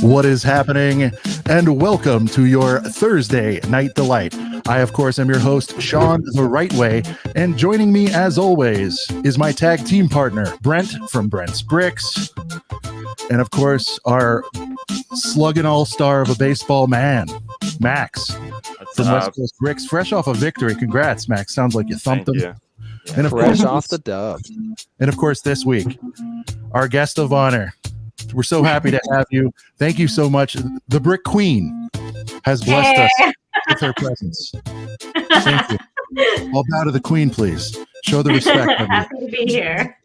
What is happening? And welcome to your Thursday Night Delight. I, of course, am your host, Sean the Right Way, and joining me, as always, is my tag team partner, Brent from Brent's Bricks, and, of course, our slugging all-star of a baseball man, Max from West Coast Bricks, fresh off a victory. Congrats, Max. Sounds like you thumped him. And of fresh course, off the dub. And, of course, this week, our guest of honor. We're so happy to have you. Thank you so much. The BrickQueen has blessed us with her presence. Thank you. All bow to the Queen, please. Show the respect. Happy to be here.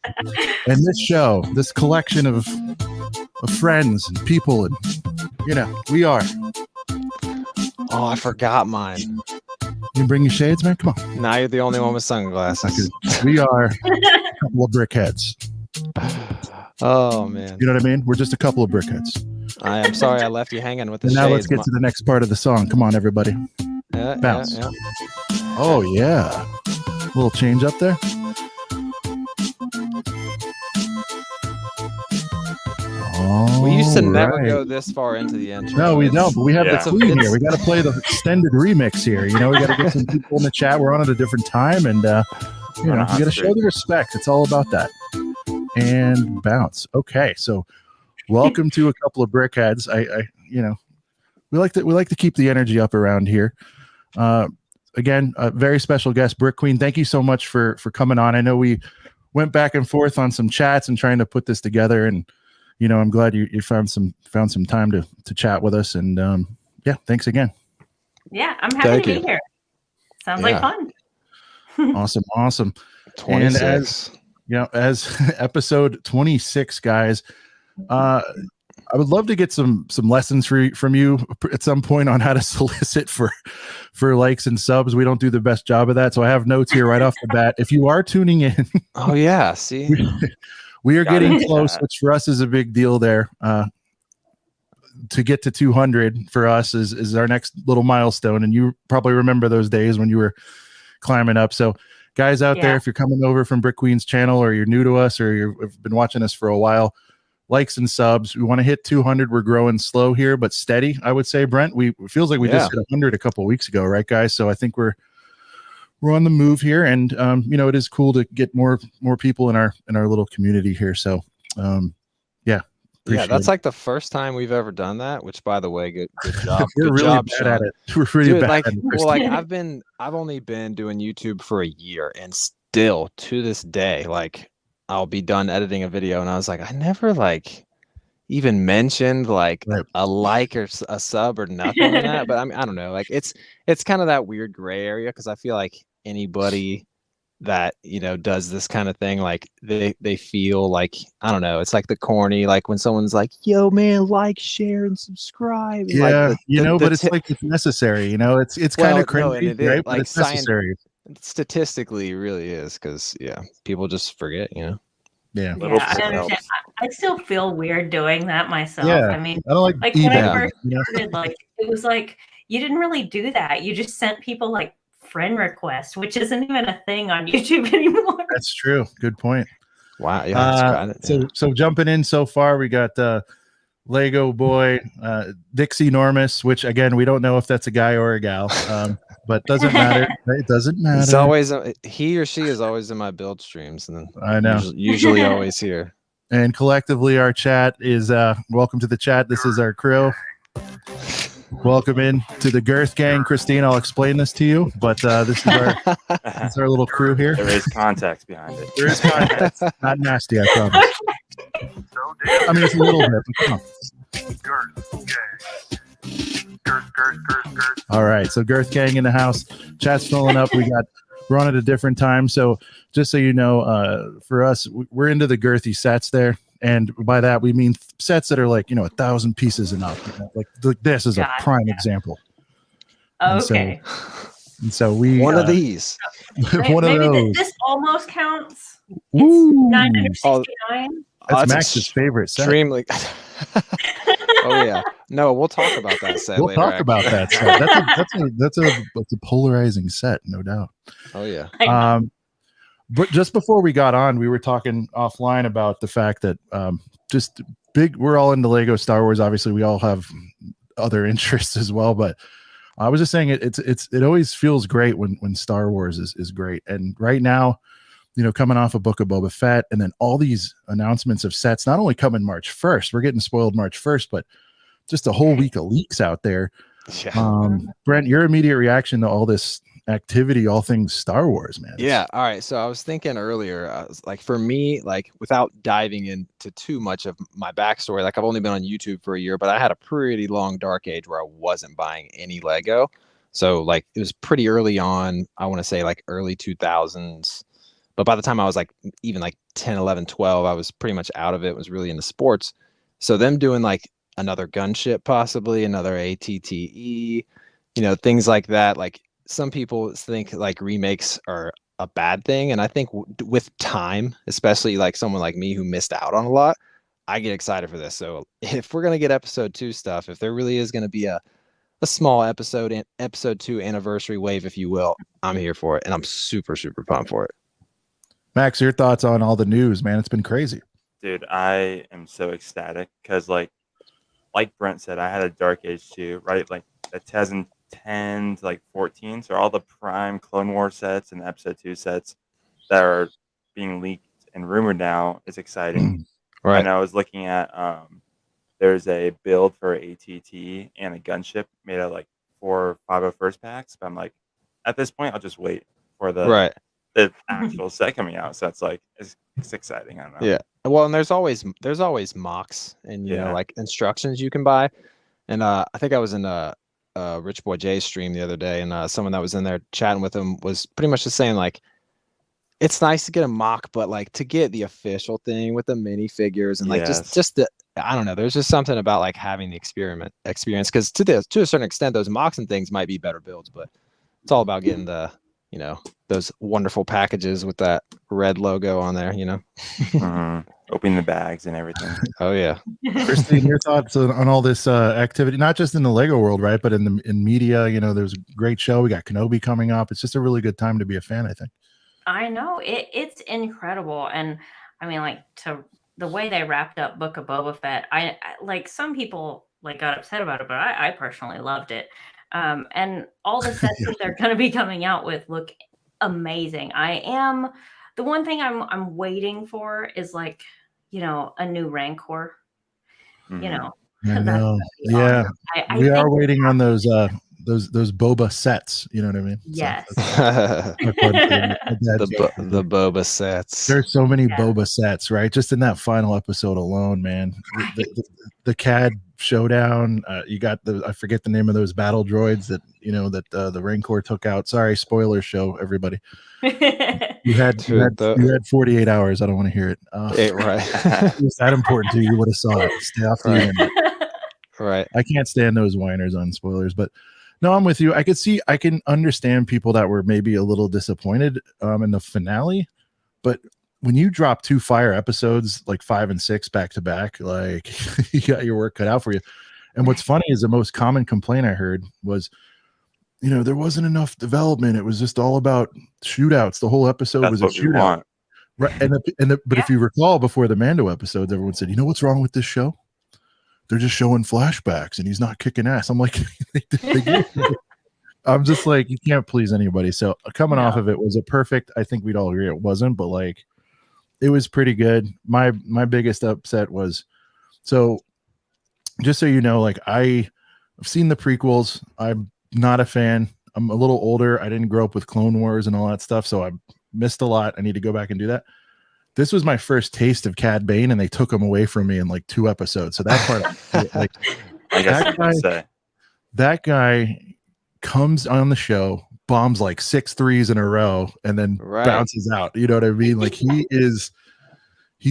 And this show, this collection of friends and people, and we are. Oh, I forgot mine. You can bring your shades, man. Come on. Now you're the only one with sunglasses. We are a couple of brickheads. Oh man, you know what I mean? We're just a couple of brickheads. I am sorry I left you hanging with the and now shades. Let's get to the next part of the song. Come on, everybody. Bounce. Yeah. Oh yeah, a little change up there. We used to never go this far into the intro. No, we don't. But we have the Queen here. We got to play the extended remix here. We got to get some people in the chat. We're on at a different time, and we got to show the respect. It's all about that. And bounce. Okay, so welcome to a couple of brickheads. We like to keep the energy up around here. Again, a very special guest, BrickQueen. Thank you so much for coming on. I know we went back and forth on some chats and trying to put this together, and I'm glad you found some time to chat with us. And thanks again. Yeah, I'm happy to be here. Sounds like fun. Awesome. 26. And as episode 26, guys, I would love to get some lessons from you at some point on how to solicit for likes and subs. We don't do the best job of that, so I have notes here right off the bat. If you are tuning in, oh yeah, see, we are getting close, which for us is a big deal. There, to get to 200 for us is our next little milestone, and you probably remember those days when you were climbing up. So, guys out there, if you're coming over from BrickQueen's channel, or you're new to us, or you've been watching us for a while, likes and subs. We want to hit 200. We're growing slow here, but steady, I would say, Brent. It feels like we just hit 100 a couple of weeks ago, right, guys? So I think we're on the move here, and it is cool to get more people in our little community here. So that's like the first time we've ever done that, which, by the way, good job. We're good really job, bad Sean. at it. We're pretty bad at it. I've only been doing YouTube for a year, and still to this day, I'll be done editing a video, and I was like, I never even mentioned a like or a sub or nothing on that. But I don't know, it's kind of that weird gray area, because I feel like anybody that does this kind of thing, they feel I don't know, it's like the corny, when someone's like, yo man, share and subscribe, but it's it's necessary, it's kind of crazy, right? But it's necessary. Statistically it really is, because people just forget. I still feel weird doing that myself. I mean, I don't when I first started, it was you didn't really do that. You just sent people friend requests, which isn't even a thing on YouTube anymore. That's true. Good point. Wow. Yeah. So jumping in so far, we got Lego Boy, Dixie Normus, which again we don't know if that's a guy or a gal, but doesn't matter. It doesn't matter. It's always he or she is always in my build streams, and I know usually always here. And collectively, our chat is welcome to the chat. This is our crew. Welcome in to the Girth Gang, Christine. I'll explain this to you, but this is our little crew here. There is context behind it. There is context. Not nasty, I promise. I mean, it's a little bit, but come on. All right, so Girth Gang in the house. Chat's filling up. We're on at a different time, so just so you know, for us, we're into the girthy sets there. And by that, we mean sets that are 1,000 pieces and up. This is a prime example. Okay. And so we one of these. One of those. This almost counts. Ooh. 969. That's Max's favorite set. Extremely. Oh yeah. No, we'll talk about that set. We'll talk about that set. That's a polarizing set, no doubt. Oh yeah. But just before we got on, we were talking offline about the fact that just we're all into Lego Star Wars. Obviously, we all have other interests as well, but I was just saying it always feels great when Star Wars is great. And right now, coming off a Book of Boba Fett, and then all these announcements of sets, not only coming March 1st, we're getting spoiled March 1st, but just a whole week of leaks out there. Yeah. Brent, your immediate reaction to all this activity, all things Star Wars, man? Yeah. All right. So I was thinking earlier, like for me, like without diving into too much of my backstory, like I've only been on YouTube for a year, but I had a pretty long dark age where I wasn't buying any Lego. So like it was pretty early on, I want to say like early 2000s. But by the time I was like even like 10, 11, 12, I was pretty much out of it, was really into sports. So them doing like another gunship, possibly another ATTE, things like that. Like some people think like remakes are a bad thing. And I think with time, especially like someone like me who missed out on a lot, I get excited for this. So if we're going to get episode 2 stuff, if there really is going to be a small episode 2 anniversary wave, if you will, I'm here for it. And I'm super, super pumped for it. Max, your thoughts on all the news, man? It's been crazy. Dude, I am so ecstatic because like Brent said, I had a dark age too, right? Like the 2010 to like 14. So all the prime Clone Wars sets and episode 2 sets that are being leaked and rumored now is exciting. Right. And I was looking at there's a build for ATT and a gunship made out of like 4 501st packs. But I'm like, at this point, I'll just wait for the actual set coming out. So it's like it's exciting. I don't know. Yeah. Well, and there's always mocks and like instructions you can buy. And I think I was in a Rich Boy Jay's stream the other day, and someone that was in there chatting with him was pretty much just saying like, it's nice to get a mock, but like to get the official thing with the minifigures and like just the, I don't know, there's just something about like having the experience, because to a certain extent those mocks and things might be better builds, but it's all about getting the those wonderful packages with that red logo on there, opening the bags and everything. Oh yeah. Christine, your thoughts on all this activity, not just in the Lego world, right, but in media. There's a great show. We got Kenobi coming up. It's just a really good time to be a fan, I think. I know it's incredible. And I mean, like, to the way they wrapped up Book of Boba Fett, I like, some people like got upset about it, but I personally loved it. And all the sets that they're going to be coming out with look amazing. The one thing I'm waiting for is like, a new Rancor. I know. Yeah, awesome. We are waiting on those Boba sets. You know what I mean? Yes. The Boba sets. There's so many Boba sets, right? Just in that final episode alone, man. The CAD showdown. You got I forget the name of those battle droids that the Rancor took out. Sorry, spoiler show, everybody. You had 48 hours. I don't want to hear it. Right. It was that important to you. You would have saw it. Stay off the internet. Right. I can't stand those whiners on spoilers, but no, I'm with you. I can understand people that were maybe a little disappointed in the finale, but when you drop 2 fire episodes like 5 and 6 back to back, like you got your work cut out for you. And what's funny is the most common complaint I heard was, there wasn't enough development. It was just all about shootouts. The whole episode was a shootout. Right. But if you recall, before the Mando episodes, everyone said, what's wrong with this show? They're just showing flashbacks and he's not kicking ass. I'm like, I'm just like, you can't please anybody. So coming off of it, was it perfect? I think we'd all agree it wasn't, but like, it was pretty good. My biggest upset was, so just so you know, like I've seen the prequels. I'm not a fan. I'm a little older. I didn't grow up with Clone Wars and all that stuff, so I missed a lot. I need to go back and do that. This was my first taste of Cad Bane, and they took him away from me in like 2 episodes. So that part, like, I guess that guy comes on the show, bombs like 6 threes in a row, and then bounces out. You know what I mean? Like he's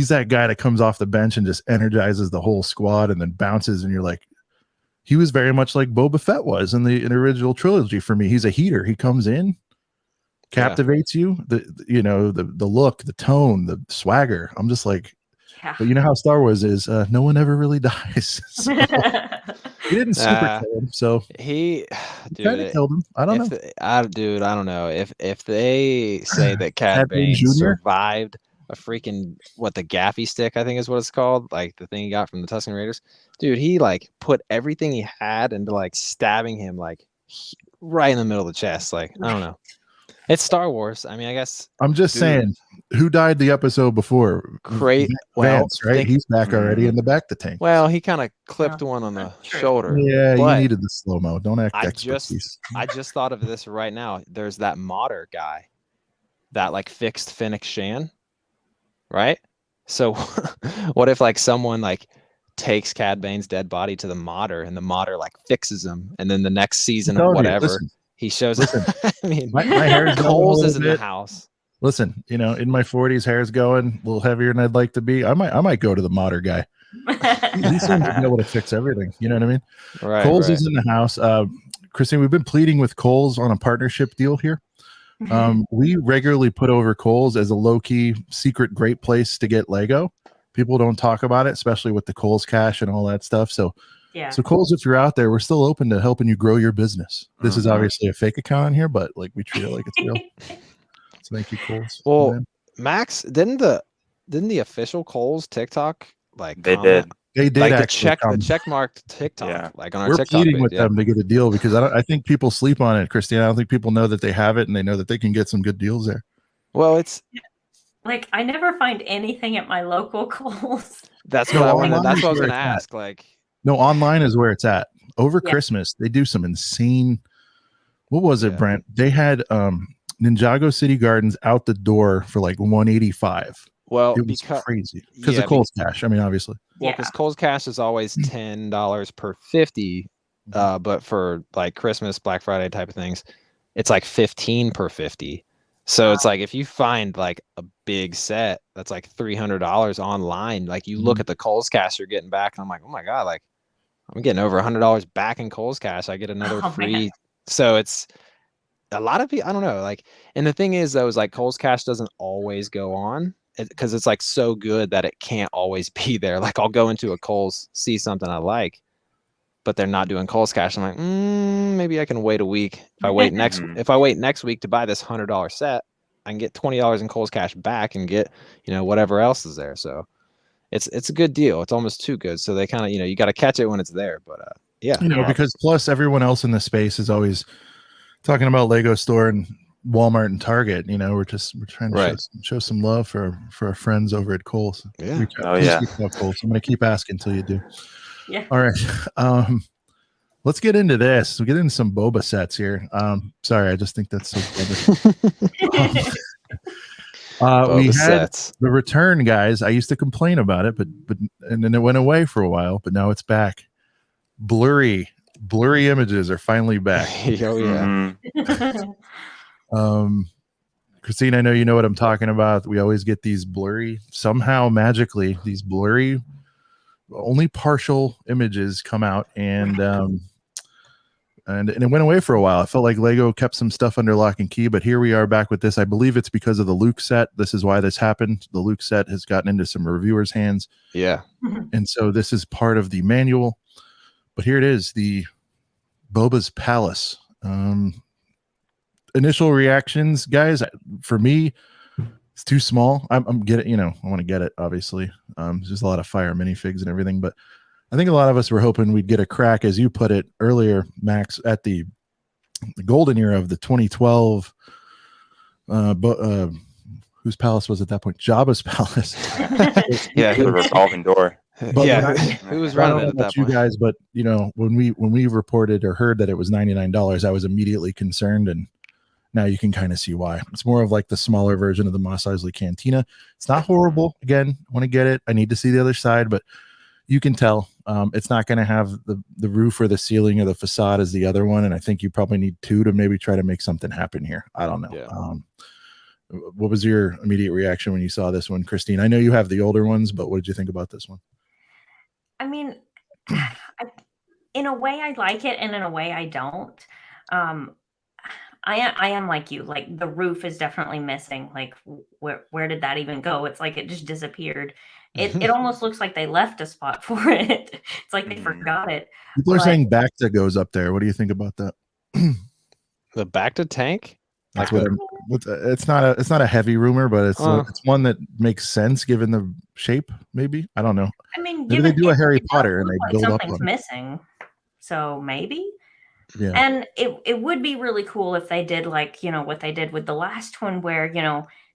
that guy that comes off the bench and just energizes the whole squad, and then bounces. And you're like, he was very much like Boba Fett was in the original trilogy for me. He's a heater. He comes in, captivates you, the look, the tone, the swagger. I'm just like, but you know how Star Wars is, no one ever really dies. So, he didn't super kill him, so he kind of killed him. I don't know. I don't know if they say that Cad Bane survived a freaking the gaffy stick, I think is what it's called, like the thing he got from the Tusken Raiders. Dude, he like put everything he had into like stabbing him like right in the middle of the chest. Like, I don't know. It's Star Wars. I mean, I guess I'm just saying, who died the episode before? Vance, right? He's back already in the back to tank. Well, he kind of clipped one on the shoulder. Yeah, you needed the slow-mo. Don't act expertise. I just thought of this right now. There's that modder guy that like fixed Fennec Shan, right? So what if like someone like takes Cad Bane's dead body to the modder and the modder like fixes him, and then the next season of whatever he shows up. I mean, my hair's Coles is in the house. Listen, you know, in my 40s, hair's going a little heavier than I'd like to be. I might go to the modder guy. He seems to be able to fix everything. You know what I mean? Right. Coles is in the house. Christine, we've been pleading with Coles on a partnership deal here. We regularly put over Coles as a low-key secret great place to get Lego. People don't talk about it, especially with the Coles Cash and all that stuff. So Coles, if you're out there, we're still open to helping you grow your business. This is obviously a fake account on here, but like we treat it like it's real. So thank you, Coles. Well, Max, didn't the official Coles TikTok like they did like the check marked TikTok like on our TikTok pleading page, with them to get a deal because I think people sleep on it, Christine. I don't think people know that they have it and they know that they can get some good deals there. Well, it's like I never find anything at my local Coles. That's what I was gonna ask. Like, no, online is where it's at. Over Christmas, they do some insane. What was it, Brent? They had Ninjago City Gardens out the door for like $185. Well, it was crazy because of Coles Cash. I mean, obviously. Well, because Coles Cash is always $10 per 50, but for like Christmas, Black Friday type of things, it's like 15 per 50. So it's like if you find like a big set that's like $300 online, like you look at the Coles Cash you're getting back, and I'm like, oh my god, like I'm getting over $100 back in Coles Cash. I get another free. Man. So it's a lot of people. I don't know, like, and the thing is though, is like Coles Cash doesn't always go on because it's like so good that it can't always be there. Like I'll go into a Kohl's, see something I like, but they're not doing Kohl's Cash. I'm like, maybe I can wait a week. If I wait next week to buy this $100 set, I can get $20 in Kohl's Cash back and get, you know, whatever else is there. So it's a good deal. It's almost too good. So they kind of, you know, you got to catch it when it's there. But yeah, you know, because plus everyone else in the space is always talking about Lego Store and Walmart and Target. You know, we're trying to show some love for our friends over at Kohl's. Yeah. Kohl's. I'm going to keep asking until you do. Yeah. All right. Let's get into this. We'll get into some Boba sets here. Sorry, I just think that's so clever. We had sets. The return, guys. I used to complain about it, but and then it went away for a while, but now it's back. Blurry images are finally back. Oh yeah. Christine, I know you know what I'm talking about. We always get these blurry, somehow magically, these blurry, only partial images come out, and it went away for a while. I felt like Lego kept some stuff under lock and key, but here we are back with this. I believe it's because of the Luke set. This is why this happened. The Luke set has gotten into some reviewers' hands. Yeah. And so this is part of the manual. But here it is, the Boba's Palace. Initial reactions, guys, for me, it's too small. I'm getting, you know, I want to get it, obviously. There's a lot of fire minifigs and everything, but I think a lot of us were hoping we'd get a crack, as you put it earlier, Max, at the golden era of the 2012. Whose palace was at that point? Jabba's palace. Yeah, the revolving door. But yeah, who was running it at that point? You guys, but you know, when we reported or heard that it was $99, I was immediately concerned, and now you can kind of see why. It's more of like the smaller version of the Mos Eisley Cantina. It's not horrible. Again, I want to get it. I need to see the other side, but you can tell it's not going to have the roof or the ceiling or the facade as the other one, and I think you probably need two to maybe try to make something happen here. I don't know. Yeah. What was your immediate reaction when you saw this one, Christine? I know you have the older ones, but what did you think about this one? I mean, in a way I like it, and in a way I don't. I am like you. Like the roof is definitely missing. Like where did that even go? It's like it just disappeared. It almost looks like they left a spot for it. It's like they forgot it. People are saying Bacta goes up there. What do you think about that? The Bacta tank? That's what it's not a heavy rumor, but it's one that makes sense given the shape. Maybe I don't know. I mean, maybe they do a Harry it Potter and look they like build up something's on it. missing. So maybe. Yeah. And it would be really cool if they did like, what they did with the last one where,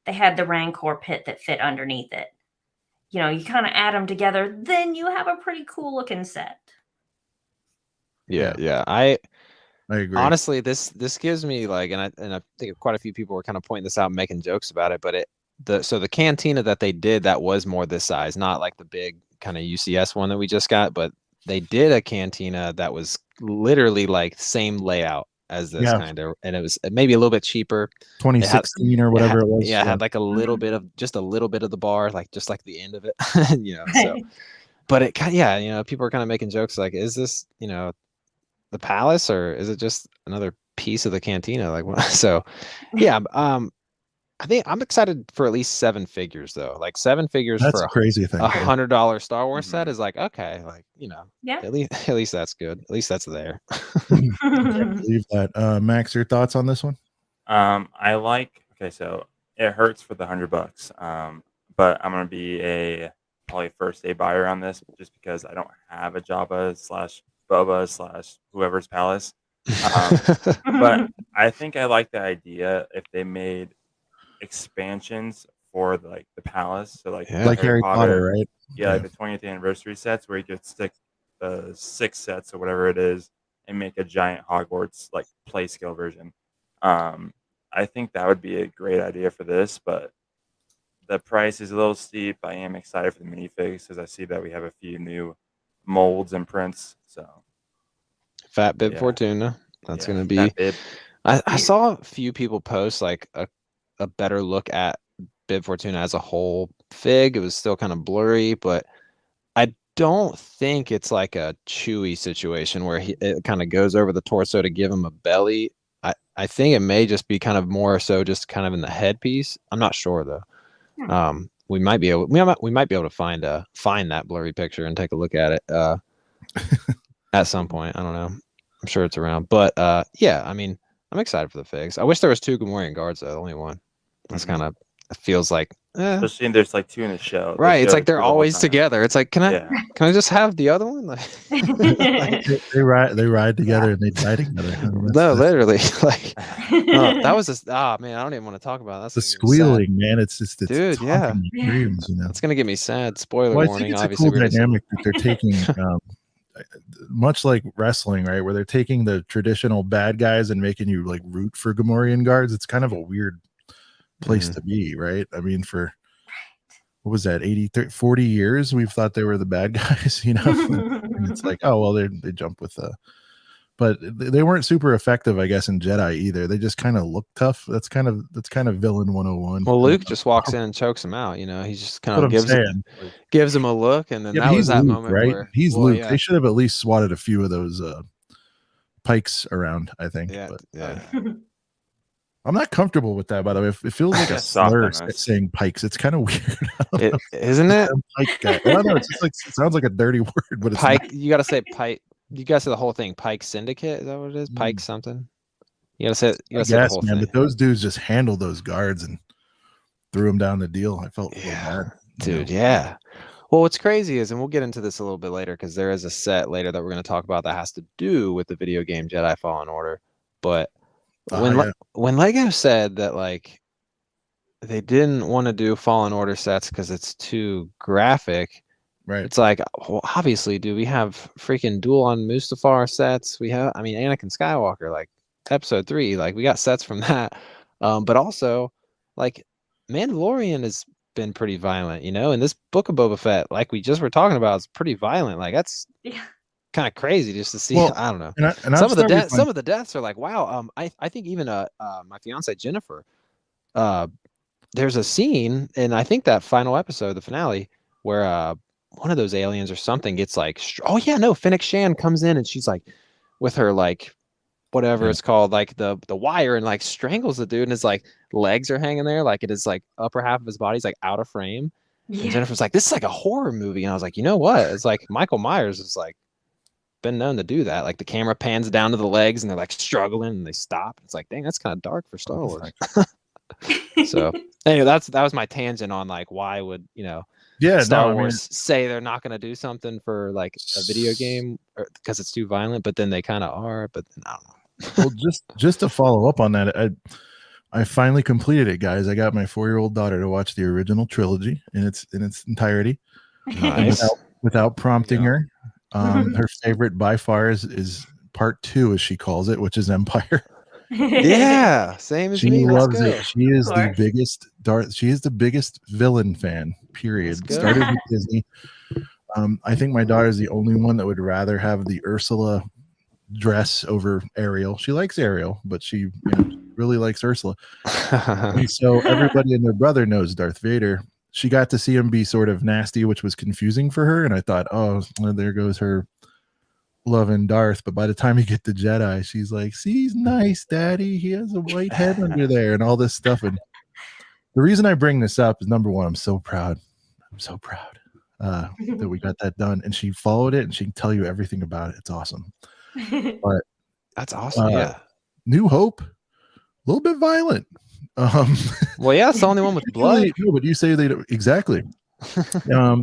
they had the Rancor pit that fit underneath it. You kind of add them together, then you have a pretty cool looking set. Yeah. I agree. Honestly, this gives me like, and I think quite a few people were kind of pointing this out and making jokes about it, but the cantina that they did, that was more this size, not like the big kind of UCS one that we just got, but they did a cantina that was literally like same layout as this kind of, and it was maybe a little bit cheaper. 2016 or whatever it was. Yeah, it had like a little bit of the bar, like just like the end of it, So, but it kind of, people are kind of making jokes like, is this, the palace, or is it just another piece of the cantina? Like, so yeah. I think I'm excited for at least 7 figures though. Like 7 figures that's for a crazy thing. $100 Star Wars set is like, okay, like, yeah, at least that's good. At least that's there. Can't believe that. Max, your thoughts on this one? Okay, so it hurts for the $100, but I'm gonna be probably first day buyer on this just because I don't have a Jabba / Boba / whoever's palace. But I think I like the idea if they made expansions for like the palace, so like Harry Potter, right? Yeah, like the 20th anniversary sets where you could stick the 6 sets or whatever it is and make a giant Hogwarts like play scale version. I think that would be a great idea for this, but the price is a little steep. I am excited for the minifigs because I see that we have a few new molds and prints. So Fat Bib Fortuna. That's gonna be. I saw a few people post like a better look at Bib Fortuna as a whole fig. It was still kind of blurry, but I don't think it's like a Chewy situation where it kind of goes over the torso to give him a belly. I think it may just be kind of more so just kind of in the headpiece. I'm not sure though. We might be able to find that blurry picture and take a look at it at some point. I don't know. I'm sure it's around, but yeah. I mean, I'm excited for the figs. I wish there was 2 Gamorrean guards though. Only one. That's kind of, it feels like. Especially there's like 2 in the show. Right. It's like they're always together. It's like, can I just have the other one? Like, they ride together and they die together. No, literally. Like, that was just man, I don't even want to talk about that. The squealing, man. It's dude, yeah. Dreams, It's gonna get me sad. Spoiler warning. I think it's a cool dynamic that they're taking. Much like wrestling, right, where they're taking the traditional bad guys and making you like root for Gamorrean guards. It's kind of a weird place to be, right? I mean, for what was that, 40 years we've thought they were the bad guys, and it's like, oh well, they jump with but they weren't super effective, I guess, in Jedi either. They just kind of look tough. That's kind of villain 101. Well, Luke just walks in and chokes him out. He just kind of gives him a look, and then that was that Luke, moment, right? where he's Luke. Yeah. They should have at least swatted a few of those pikes around, I think. Yeah, but, I'm not comfortable with that, by the way. It feels like a slur saying pikes. It's kind of weird. Isn't it? Pike guy. I don't know. It's just like, it sounds like a dirty word, but it's pike. Not. You got to say pike. You got to say the whole thing. Pike Syndicate. Is that what it is? Pike something. You got to say. You got to say the whole thing. But those dudes just handled those guards and threw them down the deal. I felt bad, dude. Yeah. Well, what's crazy is, and we'll get into this a little bit later because there is a set later that we're going to talk about that has to do with the video game Jedi Fallen Order. But when Lego said that like they didn't want to do Fallen Order sets because it's too graphic, right? It's like, well, obviously, do we have freaking Duel on Mustafar sets? We have, I mean, Anakin Skywalker, like Episode 3, like we got sets from that. But also, like Mandalorian has been pretty violent, and this Book of Boba Fett, like we just were talking about, is pretty violent. Like that's kind of crazy just to see. Well, I don't know. And some of the deaths are like, wow. I think even my fiance Jennifer, there's a scene, and I think that final episode, the finale, where one of those aliens or something gets like, Fennec Shan comes in and she's like with her like whatever it's called, like the wire, and like strangles the dude, and his like legs are hanging there, like it is like upper half of his body's like out of frame. And Jennifer's like, this is like a horror movie, and I was like, you know what? It's like Michael Myers is like been known to do that. Like the camera pans down to the legs and they're like struggling and they stop. It's like, dang, that's kind of dark for Star Wars. So anyway, that was my tangent on like why would Star Wars say they're not going to do something for like a video game because it's too violent, but then they kind of are. But then, I don't know. Well, just to follow up on that, I finally completed it, guys. I got my 4-year-old daughter to watch the original trilogy in its entirety, Nice. without prompting her. Her favorite by far is part 2, as she calls it, which is Empire. Yeah, same as she me. loves it. She is the biggest She is the biggest villain fan. Period. Started with Disney. I think my daughter is the only one that would rather have the Ursula dress over Ariel. She likes Ariel, but she really likes Ursula. And so everybody and their brother knows Darth Vader. She got to see him be sort of nasty, which was confusing for her. And I thought, oh, well, there goes her loving Darth. But by the time you get to Jedi, she's like, see, he's nice, Daddy. He has a white head under there and all this stuff. And the reason I bring this up is, number one, I'm so proud. I'm so proud that we got that done. And she followed it and she can tell you everything about it. It's awesome. But that's awesome. Yeah. New Hope, a little bit violent. Well, yeah, it's the only one with blood. No, but you say they don't, exactly.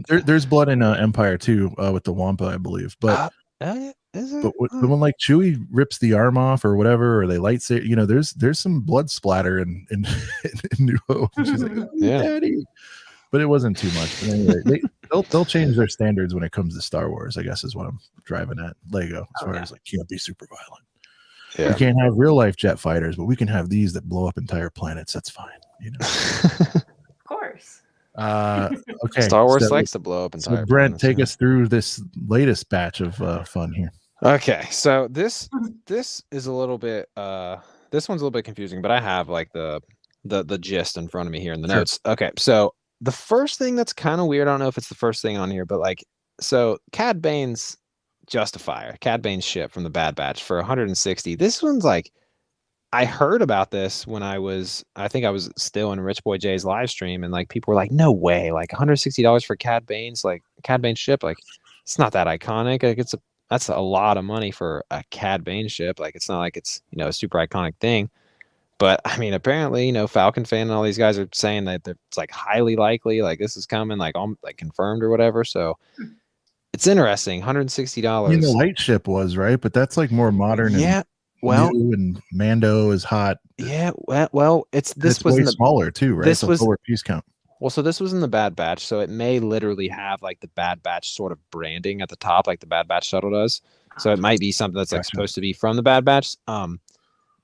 There's blood in Empire too, with the Wampa, I believe. But is it? But when like Chewie rips the arm off or whatever, or they lightsaber, there's some blood splatter in New Hope. And she's like, Daddy. But it wasn't too much. But anyway, they'll change their standards when it comes to Star Wars, I guess is what I'm driving at. Lego, as far as like, can't be super violent. Yeah. We can't have real life jet fighters, but we can have these that blow up entire planets. That's fine, Of course. Okay. Star Wars likes to blow up entire so Brent, planets, take us through this latest batch of fun here. Okay, so this is a little bit this one's a little bit confusing, but I have like the gist in front of me here in the notes. Okay, so the first thing that's kind of weird, I don't know if it's the first thing on here, but like, so Cad Bane's Justifier, Cad Bane's ship from the Bad Batch for 160. This one's like, I heard about this when I think I was still in Rich Boy Jay's live stream, and like people were like, no way, like $160 for Cad Bane's ship, like it's not that iconic. Like that's a lot of money for a Cad Bane ship. Like it's not like it's a super iconic thing. But I mean, apparently, Falcon fan and all these guys are saying that it's like highly likely, like this is coming, like confirmed or whatever. So it's interesting. $160. I mean, the light ship was right, but that's like more modern. Yeah. And Mando is hot. Yeah. Well, this was way smaller too, right? This was lower piece count. Well, so this was in the Bad Batch, so it may literally have like the Bad Batch sort of branding at the top, like the Bad Batch shuttle does. So it might be something that's like supposed to be from the Bad Batch.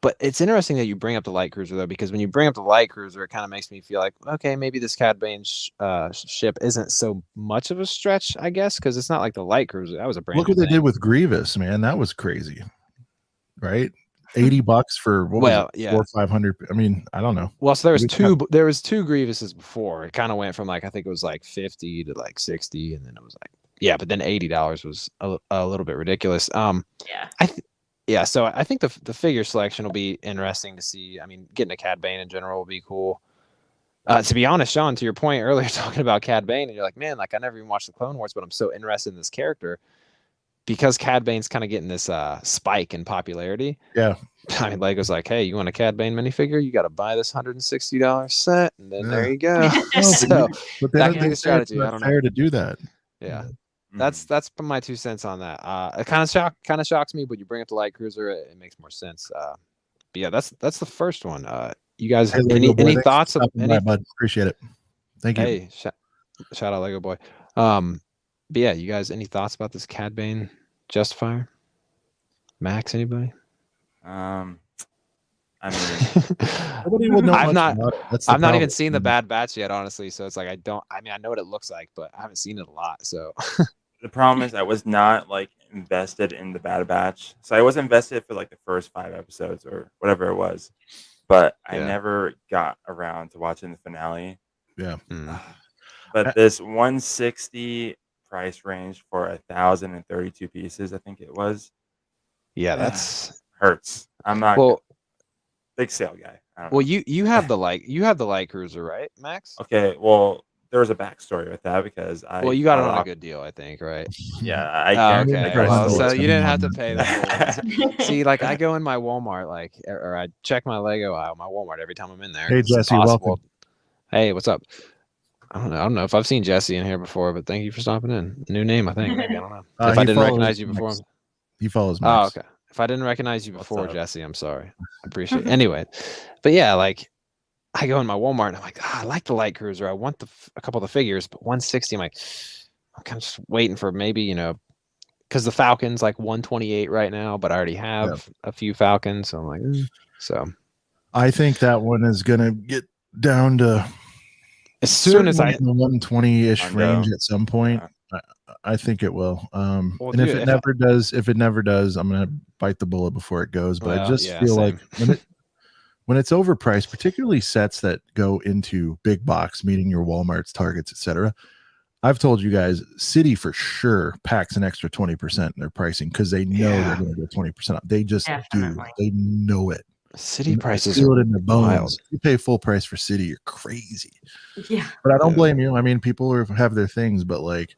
But it's interesting that you bring up the light cruiser though, because when you bring up the light cruiser, it kind of makes me feel like, okay, maybe this Cad Bane ship isn't so much of a stretch, I guess, because it's not like the light cruiser. That was a brand. Look what they did with Grievous, man. That was crazy, right? $80 for $400 or $500. I mean, I don't know. Well, so there was two Grievouses before. It kind of went from like, I think it was like 50 to like 60, and then it was like, but then $80 was a little bit ridiculous. So I think the figure selection will be interesting to see. I mean, getting a Cad Bane in general will be cool. To be honest, Sean, to your point earlier talking about Cad Bane, and you're like, man, like I never even watched the Clone Wars, but I'm so interested in this character. Because Cad Bane's kind of getting this spike in popularity. Yeah. I mean, Lego's like, hey, you want a Cad Bane minifigure? You got to buy this $160 set, and then there you go. So but that can be the strategy. I don't know. Fair to do that. Yeah. That's my 2 cents on that. It kind of shocks me, but you bring up the light cruiser, it makes more sense. But yeah, that's the first one. You guys have any thoughts? Bud. Appreciate it. Thank you. Hey, shout out Lego boy. But yeah, you guys, any thoughts about this Cad Bane Justifier? Max, anybody? I mean, nobody will know. I've not even seen the Bad Batch yet, honestly. So it's like I know what it looks like, but I haven't seen it a lot. So the problem is I was not like invested in the Bad Batch. So I was invested for like the first 5 episodes or whatever it was, but I never got around to watching the finale. Yeah. But this 160 price range for 1,032 pieces, I think it was. Yeah, that's hurts. I'm not big sale guy. Well, you have the light cruiser, right, Max? Okay, well, there was a backstory with that because Well, you got it on a good deal, I think, right? Yeah, I Oh, can't. okay. I Well, stole so it. you didn't have to pay the full Yeah. ones. See, like I go in my Walmart, like, or I check my Lego aisle, my Walmart every time I'm in there. Hey, It's Jesse, impossible. welcome. Hey, what's up? I don't know if I've seen Jesse in here before, but thank you for stopping in. New name, I think. Maybe I don't know. If I didn't recognize you before, he follows Max. Max. Oh, okay. If I didn't recognize you before, Jesse, I'm sorry. I appreciate it. Anyway, but yeah, like I go in my Walmart and I'm like, I like the light cruiser. I want a couple of the figures, but 160. I'm like, I'm kind of just waiting for maybe, because the Falcon's like 128 right now, but I already have a few Falcons. So I'm like, so I think that one is gonna get down to as soon as in the 120-ish range at some point. Yeah. I think it will. Well, and dude, if it never does, I'm gonna bite the bullet before it goes. But I just feel like when it's overpriced, particularly sets that go into big box, meaning your Walmarts, Targets, etc. I've told you guys, City for sure packs an extra 20% in their pricing because they know they're going to go 20% off. They just do. They know it. City prices feel are it in their bones. wild. You pay full price for City, you're crazy. Yeah. But I don't blame you. I mean, people have their things, but like,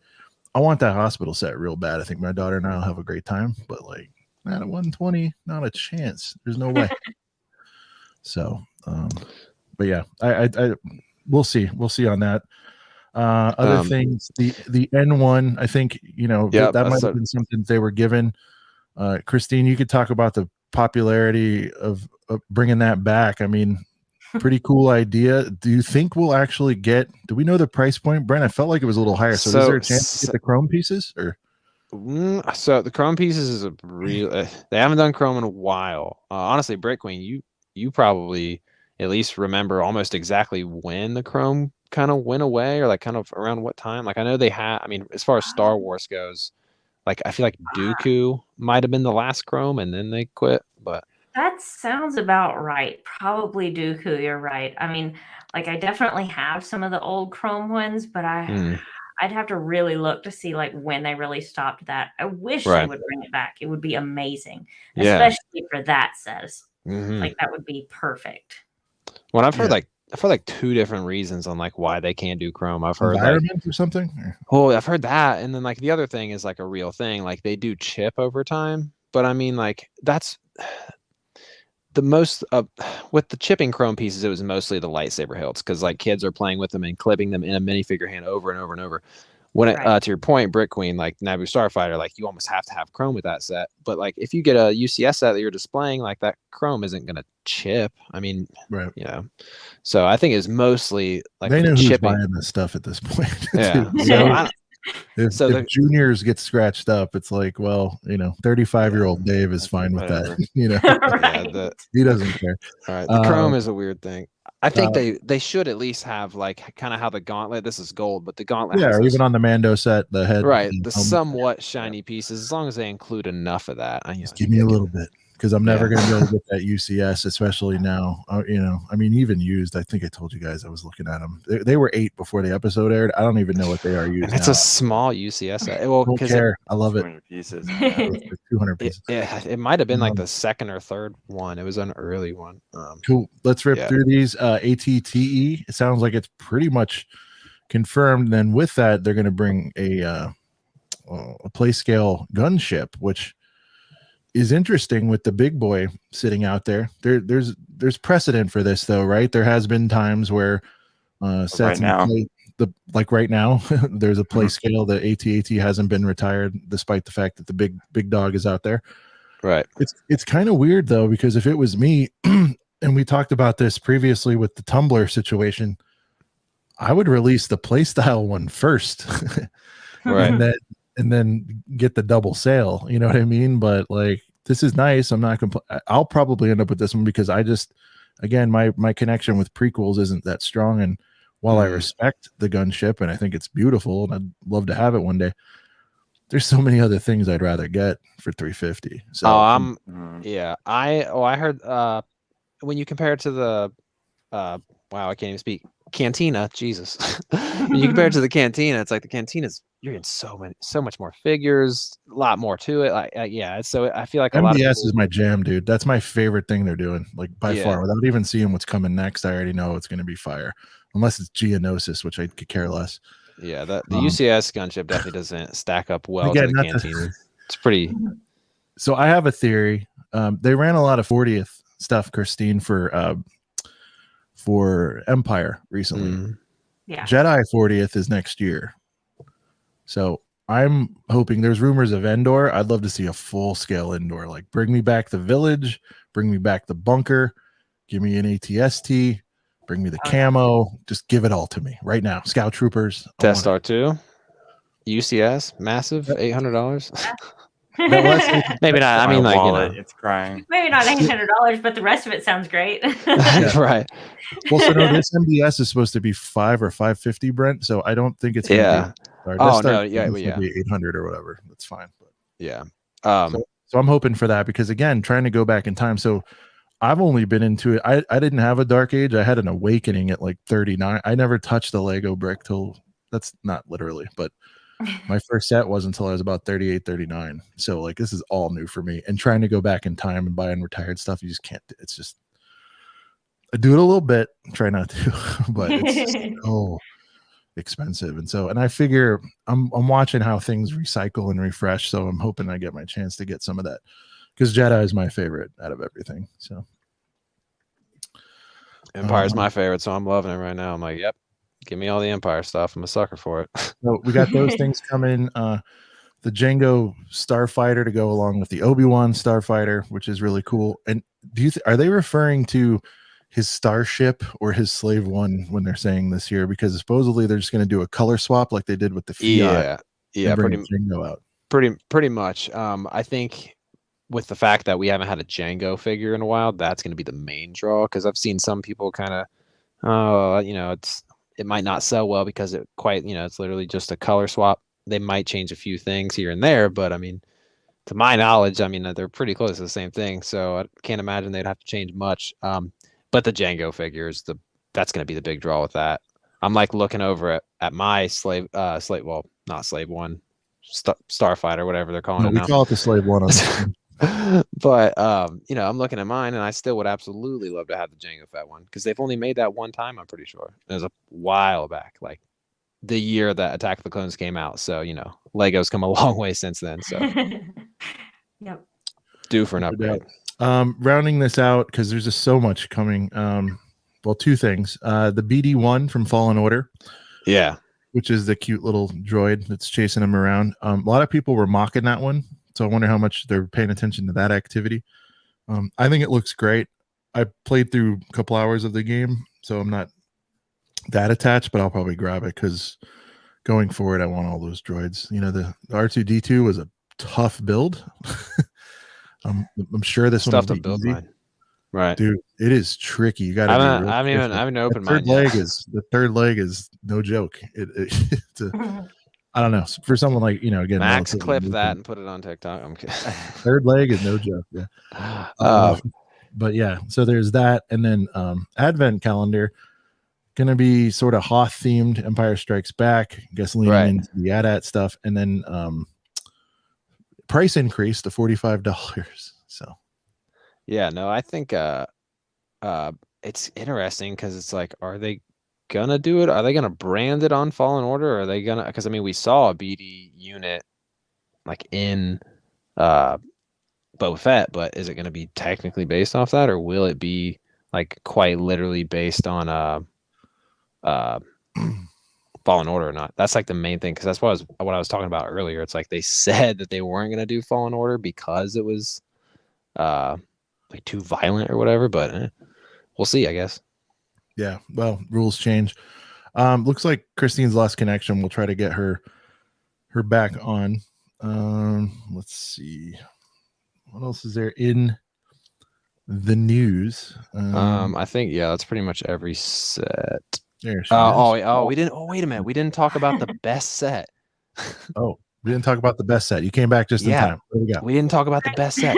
I want that hospital set real bad. I think my daughter and I will have a great time, but like, not at 120, not a chance. There's no way. So, but yeah, I we'll see. We'll see on that. Other things, the N1, I think, that might have been something they were given. Christine, you could talk about the popularity of bringing that back. I mean, pretty cool idea. Do you think we'll actually do we know the price point, Brent? I felt like it was a little higher. So is there a chance to get the chrome pieces or? So the chrome pieces is a real, they haven't done chrome in a while. Honestly, BrickQueen, you probably at least remember almost exactly when the chrome kind of went away, or like kind of around what time. Like I know they had, I mean, as far as Star Wars goes, like I feel like Dooku might have been the last chrome and then they quit, but that sounds about right. Probably Dooku, you're right. I mean, like I definitely have some of the old chrome ones, but I'd have to really look to see like when they really stopped that. I wish they would bring it back. It would be amazing, especially for that set. Like that would be perfect. Well, I've heard like two different reasons on like why they can't do chrome. I've heard environment or something. Oh, I've heard that, and then like the other thing is like a real thing. Like they do chip over time, but I mean like that's the most with the chipping chrome pieces. It was mostly the lightsaber hilts because like kids are playing with them and clipping them in a minifigure hand over and over and over. When it, to your point, BrickQueen, like Naboo Starfighter, like you almost have to have chrome with that set. But like if you get a UCS set that you're displaying, like that chrome isn't gonna chip. I mean, So I think it's mostly like they know who's chipping. buying this stuff at this point. Yeah. If juniors get scratched up, it's like, well, 35-year-old Dave is fine with that. He doesn't care. All right, the chrome is a weird thing. I think they should at least have like kind of how the gauntlet. This is gold, but the gauntlet. Yeah, or even on the Mando set, the head. Right, the somewhat shiny pieces. As long as they include enough of that, just give me a little bit. Because I'm never going to be able to get that UCS, especially now. I mean, even used. I think I told you guys I was looking at them. They were 8 before the episode aired. I don't even know what they are used. It's a small UCS. Well, don't care. I love it. 200 pieces. 200 pieces. It might have been like the second or third one. It was an early one. Cool. Let's rip through these. ATTE. It sounds like it's pretty much confirmed. And then with that, they're going to bring a play scale gunship, which is interesting with the big boy sitting out there. There's precedent for this though, right? There has been times where sets right now there's a play scale. The AT-AT hasn't been retired despite the fact that the big dog is out there. Right. It's kind of weird though, because if it was me and we talked about this previously with the Tumblr situation, I would release the playstyle one first. Right. And then get the double sale, you know what I mean? But like, this is nice. I'm not I'll probably end up with this one because I just, again, my connection with prequels isn't that strong. And while I respect the gunship and I think it's beautiful and I'd love to have it one day, there's so many other things I'd rather get for $350. So I heard when you compare it to the wow, I can't even speak. Cantina, Jesus. When you compare it to the Cantina, it's like the Cantina's, you're in so much more figures, a lot more to it. Like so I feel like MBS a lot of people, is my jam, dude. That's my favorite thing they're doing, like by far. Without even seeing what's coming next, I already know it's going to be fire. unless it's Geonosis, which I could care less. Yeah, the UCS gunship definitely doesn't stack up well again, to the Cantina. It's pretty. So I have a theory. They ran a lot of 40th stuff, Christine, for Empire recently. Yeah. Jedi 40th is next year. So I'm hoping, there's rumors of Endor. I'd love to see a full scale Endor. Like, bring me back the village, bring me back the bunker, give me an ATST, bring me the camo. Just give it all to me right now. Scout troopers. Test R2, UCS, massive, $800. Maybe not. I mean, like, wallet, it's crying. Maybe not $800, but the rest of it sounds great. Right. Well, so no, this MBS is supposed to be $500 or $550, Brent. So I don't think it's gonna be. No, yeah, be 800 or whatever. That's fine. But yeah. So I'm hoping for that, because again, trying to go back in time. So I've only been into it. I didn't have a dark age. I had an awakening at like 39. I never touched the Lego brick till, that's not literally, but my first set was until I was about 38, 39. So like, this is all new for me, and trying to go back in time and buy retired stuff, you just can't. It's just, I do it a little bit, try not to, but it's so expensive. And I figure I'm watching how things recycle and refresh. So I'm hoping I get my chance to get some of that, because Jedi is my favorite out of everything. So Empire's my favorite, so I'm loving it right now. I'm like, yep, give me all the Empire stuff. I'm a sucker for it. So we got those things coming. The Django Starfighter to go along with the Obi-Wan Starfighter, which is really cool. And are they referring to his starship or his Slave One when they're saying this here? Because supposedly they're just going to do a color swap like they did with the Fiat. Yeah, pretty Django out. Pretty much. I think with the fact that we haven't had a Django figure in a while, that's going to be the main draw, because I've seen some people kind of, it might not sell well because it's literally just a color swap. They might change a few things here and there, but I mean, to my knowledge, they're pretty close to the same thing. So I can't imagine they'd have to change much. But the Django figures, that's going to be the big draw with that. I'm like looking over at my slave, well, not Slave One, Starfighter, whatever they're calling it now. We call it the Slave One. But I'm looking at mine, and I still would absolutely love to have the Django Fett one, because they've only made that one time. I'm pretty sure it was a while back, like the year that Attack of the Clones came out. So Lego's come a long way since then. So yep, due for an upgrade. Rounding this out, because there's just so much coming. Well, two things. The BD1 from Fallen Order. Yeah. Which is the cute little droid that's chasing him around. A lot of people were mocking that one, so I wonder how much they're paying attention to that activity. I think it looks great. I played through a couple hours of the game, so I'm not that attached, but I'll probably grab it, because going forward, I want all those droids. The R2-D2 was a tough build. I'm sure this one will be build easy. Mine. Right, dude. It is tricky. You got to. I haven't opened mine yet. The third leg is no joke. I don't know. For someone like again, Max, clip that and put it on TikTok. I'm kidding. Third leg is no joke. Yeah. But yeah, so there's that, and then Advent calendar gonna be sort of Hoth themed. Empire Strikes Back. I guess leaning into the AT-AT stuff, and then price increase to $45. So yeah, no, I think it's interesting, because it's like, are they gonna do it? Are they gonna brand it on Fallen Order? Or are they gonna, because we saw a BD unit like in Boba Fett, but is it gonna be technically based off that, or will it be like quite literally based on Fallen Order or not? That's like the main thing, because that's what I was talking about earlier. It's like they said that they weren't gonna do Fallen Order because it was like too violent or whatever, but we'll see, I guess. Yeah, well, rules change. Looks like Christine's lost connection. We'll try to get her back on. Let's see, what else is there in the news? I think that's pretty much every set. There she is. We didn't. Oh, wait a minute. We didn't talk about the best set. We didn't talk about the best set. You came back just in time. There we go. We didn't talk about the best set.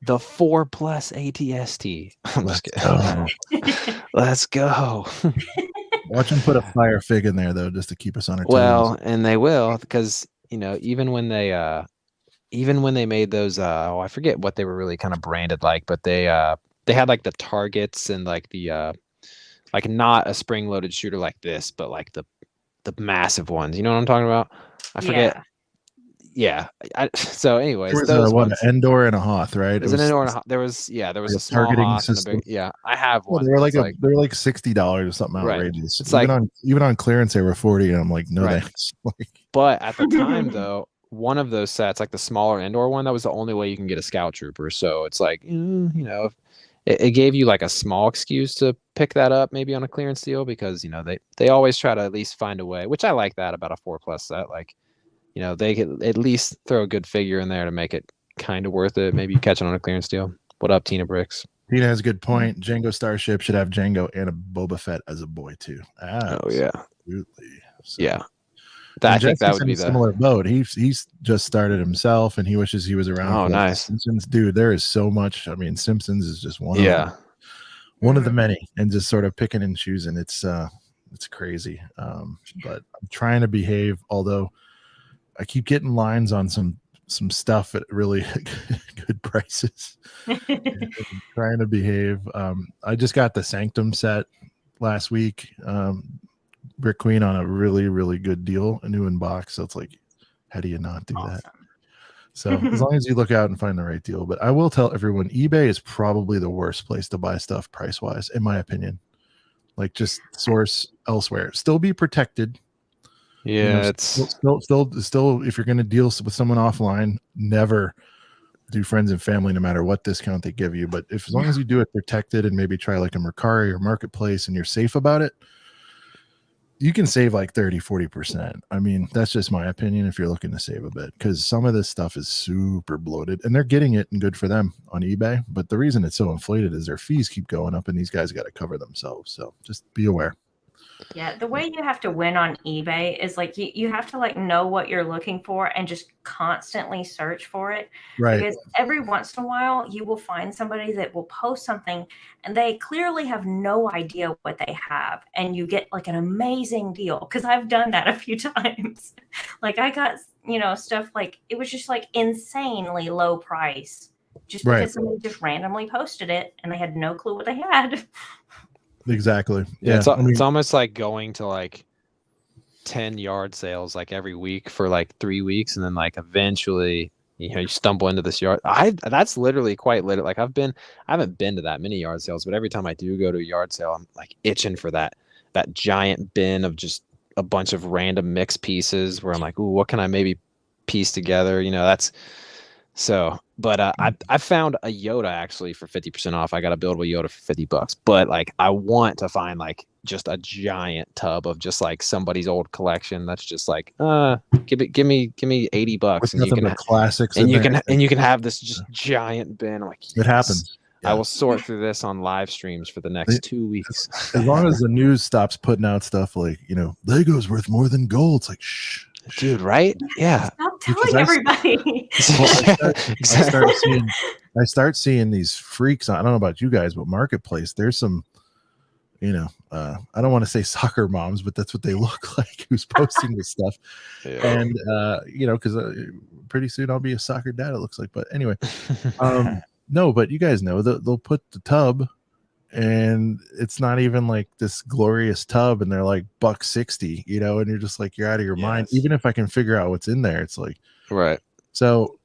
The 4+ ATST. I'm just kidding. Let's go. Watch them put a fire fig in there, though, just to keep us on our toes. Well, and they will, because even when they made those, I forget what they were really kind of branded like, but they had like the targets and like the like not a spring-loaded shooter like this, but like the massive ones. You know what I'm talking about? I forget. Yeah. So anyways, there was those an ones. Endor and a Hoth, right? There's an Endor and there was a small targeting Hoth and a system. big. Yeah, I have one. They were like they were like $60 or something outrageous. It's even on clearance they were 40, and I'm like, no thanks. But at the time though, one of those sets, like the smaller Endor one, that was the only way you can get a Scout Trooper. So it's like, you know, it gave you like a small excuse to pick that up maybe on a clearance deal, because, you know, they always try to at least find a way, which I like that about a 4+ set. Like, you know, they could at least throw a good figure in there to make it kind of worth it. Maybe you catch it on a clearance deal. What up, Tina Bricks? Tina has a good point. Django Starship should have Django and a Boba Fett as a boy too. Absolutely. Oh yeah. So, yeah. I think that would be a similar boat. He's just started himself, and he wishes he was around. Oh, nice. Simpsons, dude. There is so much. I mean, Simpsons is just one. One of the many, and just sort of picking and choosing. It's crazy. But I'm trying to behave. Although I keep getting lines on some stuff at really good prices. Trying to behave. I just got the Sanctum set last week. BrickQueen on a really, really good deal, a new in box. So it's like, how do you not do that? So as long as you look out and find the right deal. But I will tell everyone, eBay is probably the worst place to buy stuff price wise, in my opinion. Like, just source elsewhere. Still be protected. Yeah, you know, it's still if you're going to deal with someone offline, never do friends and family, no matter what discount they give you. But as long as you do it protected, and maybe try like a Mercari or Marketplace, and you're safe about it, you can save like 30-40%. I mean, that's just my opinion if you're looking to save a bit, because some of this stuff is super bloated, and they're getting it, and good for them on eBay. But the reason it's so inflated is their fees keep going up, and these guys got to cover themselves. So just be aware. Yeah, the way you have to win on eBay is like you have to like know what you're looking for and just constantly search for it. Right. Because every once in a while you will find somebody that will post something and they clearly have no idea what they have, and you get like an amazing deal. Because I've done that a few times. Like, I got, you know, stuff like it was just like insanely low price just because somebody just randomly posted it and they had no clue what they had. Exactly. Yeah, it's almost like going to like 10 yard sales like every week for like 3 weeks, and then like eventually, you know, you stumble into this yard. That's literally quite lit. Like, I haven't been to that many yard sales, but every time I do go to a yard sale, I'm like itching for that giant bin of just a bunch of random mixed pieces where I'm like, ooh, what can I maybe piece together? You know, that's so. But I found a Yoda actually for 50% off. I got a buildable Yoda for $50, but like, I want to find like just a giant tub of just like somebody's old collection. That's just like, give me $80, and you can classics, and you can have this just giant bin. I'm like, yes, it happens. Yeah. I will sort through this on live streams for the next 2 weeks. As long as the news stops putting out stuff like, you know, Lego's worth more than gold. It's like, shh. Dude, right? Yeah. Stop telling everybody. I start seeing these freaks. I don't know about you guys, but Marketplace, there's some, you know, I don't want to say soccer moms, but that's what they look like, who's posting this stuff. Yeah. And, you know, because pretty soon I'll be a soccer dad, it looks like. But anyway, no, but you guys know they'll put the tub, and it's not even like this glorious tub, and they're like $160, you know, and you're just like, you're out of your mind. Even if I can figure out what's in there, it's like, right. So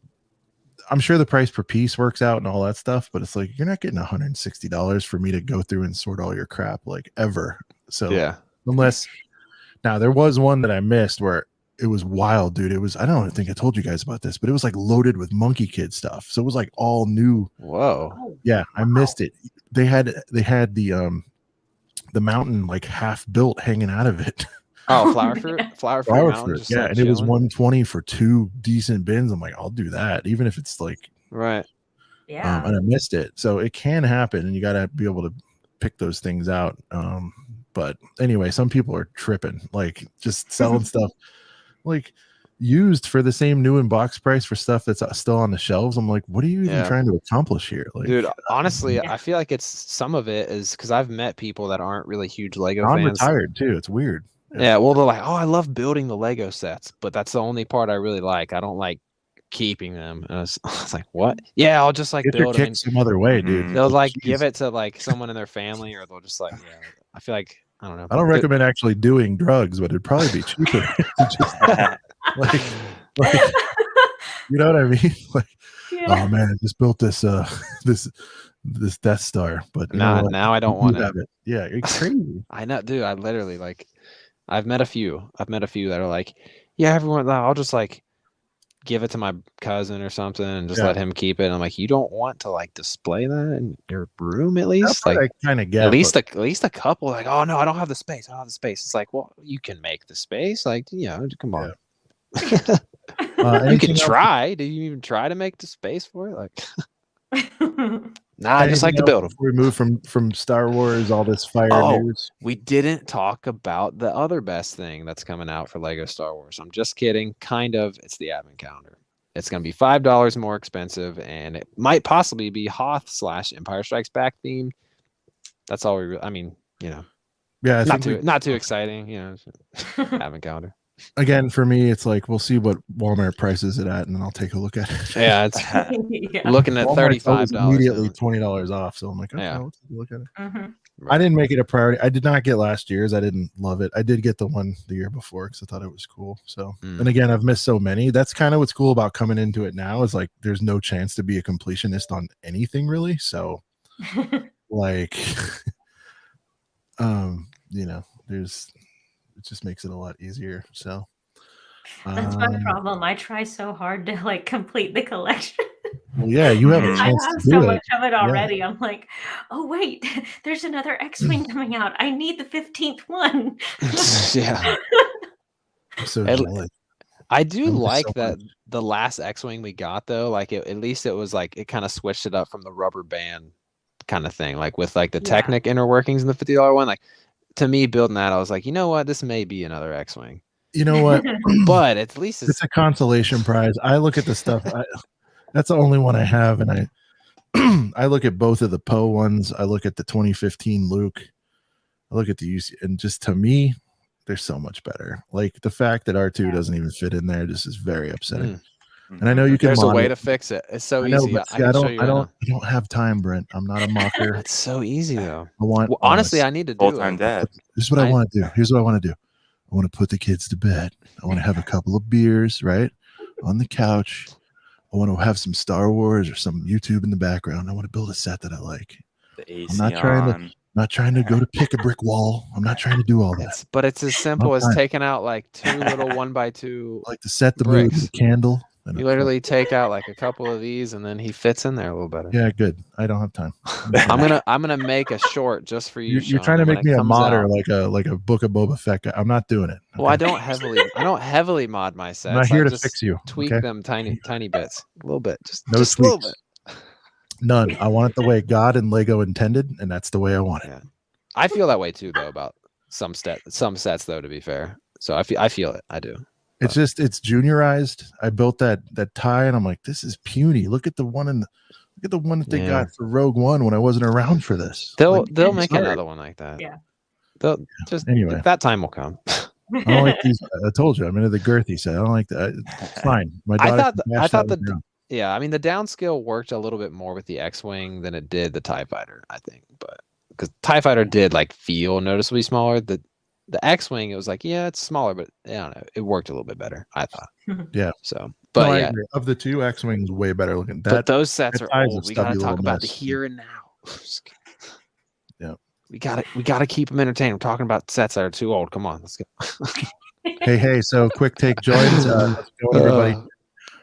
I'm sure the price per piece works out and all that stuff, but it's like, you're not getting $160 for me to go through and sort all your crap, like, ever. So yeah, unless now there was one that I missed where it was wild, dude. It was, I don't think I told you guys about this, but it was like loaded with Monkey Kid stuff. So it was like all new. Whoa. Yeah, I missed it. They had the mountain like half built hanging out of it. Oh, flower fruit mountain. Yeah, like, and it was $120 for 2 decent bins. I'm like, I'll do that, even if it's like, right. Yeah. And I missed it. So it can happen, and you got to be able to pick those things out. But anyway, some people are tripping, like just selling stuff like used for the same new in box price for stuff that's still on the shelves. I'm like, what are you even trying to accomplish here? Like, dude, honestly, I feel like it's some of it is because I've met people that aren't really huge Lego fans. I'm retired too. It's weird. Yeah, well, they're like, oh, I love building the Lego sets, but that's the only part I really like. I don't like keeping them. And I was like, what? Yeah, I'll just like build them some other way, dude. They'll like give it to like someone in their family, or they'll just like, I feel like I don't know. I don't recommend actually doing drugs, but it'd probably be cheaper. like, you know what I mean? Like, oh man, I just built this this Death Star, but now I don't want it. Yeah, it's crazy. I know, dude. I literally like. I've met a few that are like, yeah, everyone. I'll just like give it to my cousin or something and just let him keep it. And I'm like, you don't want to like display that in your room at least? That's like, I kind of get. At least a couple. Like, oh no, I don't have the space. I don't have the space. It's like, well, you can make the space. Like, you know, come on. You can try. Do you even try to make the space for it? Like, nah, I just like to build them. We move from Star Wars, all this fire news. We didn't talk about the other best thing that's coming out for Lego Star Wars. I'm just kidding. Kind of. It's the advent calendar. It's going to be $5 more expensive, and it might possibly be Hoth/Empire Strikes Back themed. That's all we. I mean, you know. Yeah, not too exciting. You know, advent calendar. Again, for me, it's like we'll see what Walmart prices it at, and then I'll take a look at it. Yeah, it's looking at $35. Immediately $20 off. So I'm like, okay, let's look at it. Mm-hmm. I didn't make it a priority. I did not get last year's. I didn't love it. I did get the one the year before because I thought it was cool. So, and again, I've missed so many. That's kind of what's cool about coming into it now is like there's no chance to be a completionist on anything really. So, like, you know, it just makes it a lot easier. So that's my problem. I try so hard to like complete the collection. Well, yeah, you have a chance I have to do so it. much of it already. Yeah. I'm like, oh wait, there's another X-Wing coming out. I need the 15th one. Yeah. So I do like that the last X-Wing we got though. Like at least it was like it kind of switched it up from the rubber band kind of thing, like with like the Technic inner workings in the $50 one. Like to me, building that, I was like, you know what, this may be another X-Wing. You know what? But at least it's a consolation prize. I look at the stuff. That's the only one I have, and I look at both of the Poe ones. I look at the 2015 Luke. I look at the UC, and just to me, they're so much better. Like the fact that R2 doesn't even fit in there just is very upsetting. And I know you can. There's a way to fix it. It's so easy. I don't have time, Brent. I'm not a mocker. It's so easy though. Honestly, I need to do full-time it. dad. This is what I want to do. Here's what I want to do. I want to put the kids to bed. I want to have a couple of beers, right, on the couch. I want to have some Star Wars or some YouTube in the background. I want to build a set that I like. The AC I'm not trying to go to pick a brick wall. I'm not trying to do all that. But it's as simple as taking out like 2 little 1x2. Like to set the mood with a candle. You literally take out like a couple of these, and then he fits in there a little better. Yeah, good. I don't have time. I'm gonna make a short just for you. You're trying to make me a modder like a Book of Boba Fett guy. I'm not doing it. Okay? Well, I don't heavily mod my sets. I'm not here to fix you. Tweak them tiny bits, a little bit, just a little bit. None. I want it the way God and Lego intended, and that's the way I want it. Yeah. I feel that way too, though, about some sets, though. To be fair, so I feel it. I do. It's just it's juniorized. I built that tie, and I'm like, this is puny. Look at the one that they got for Rogue One when I wasn't around for this. They'll make another one like that. Yeah. They'll just anyway. That time will come. I don't like these. I told you I'm into the girthy set. I don't like that. It's fine. My daughter I thought I mean the downscale worked a little bit more with the X-Wing than it did the TIE Fighter, I think, but because TIE Fighter did like feel noticeably smaller. The X-Wing, it was like, yeah, it's smaller, but I don't know, it worked a little bit better, I thought. Yeah. So, but I agree. Of the two, X-Wings way better looking. But those sets are old. We gotta talk about the here and now. Yeah. We gotta keep them entertained. We're talking about sets that are too old. Come on, let's go. hey, so quick take joins. Everybody.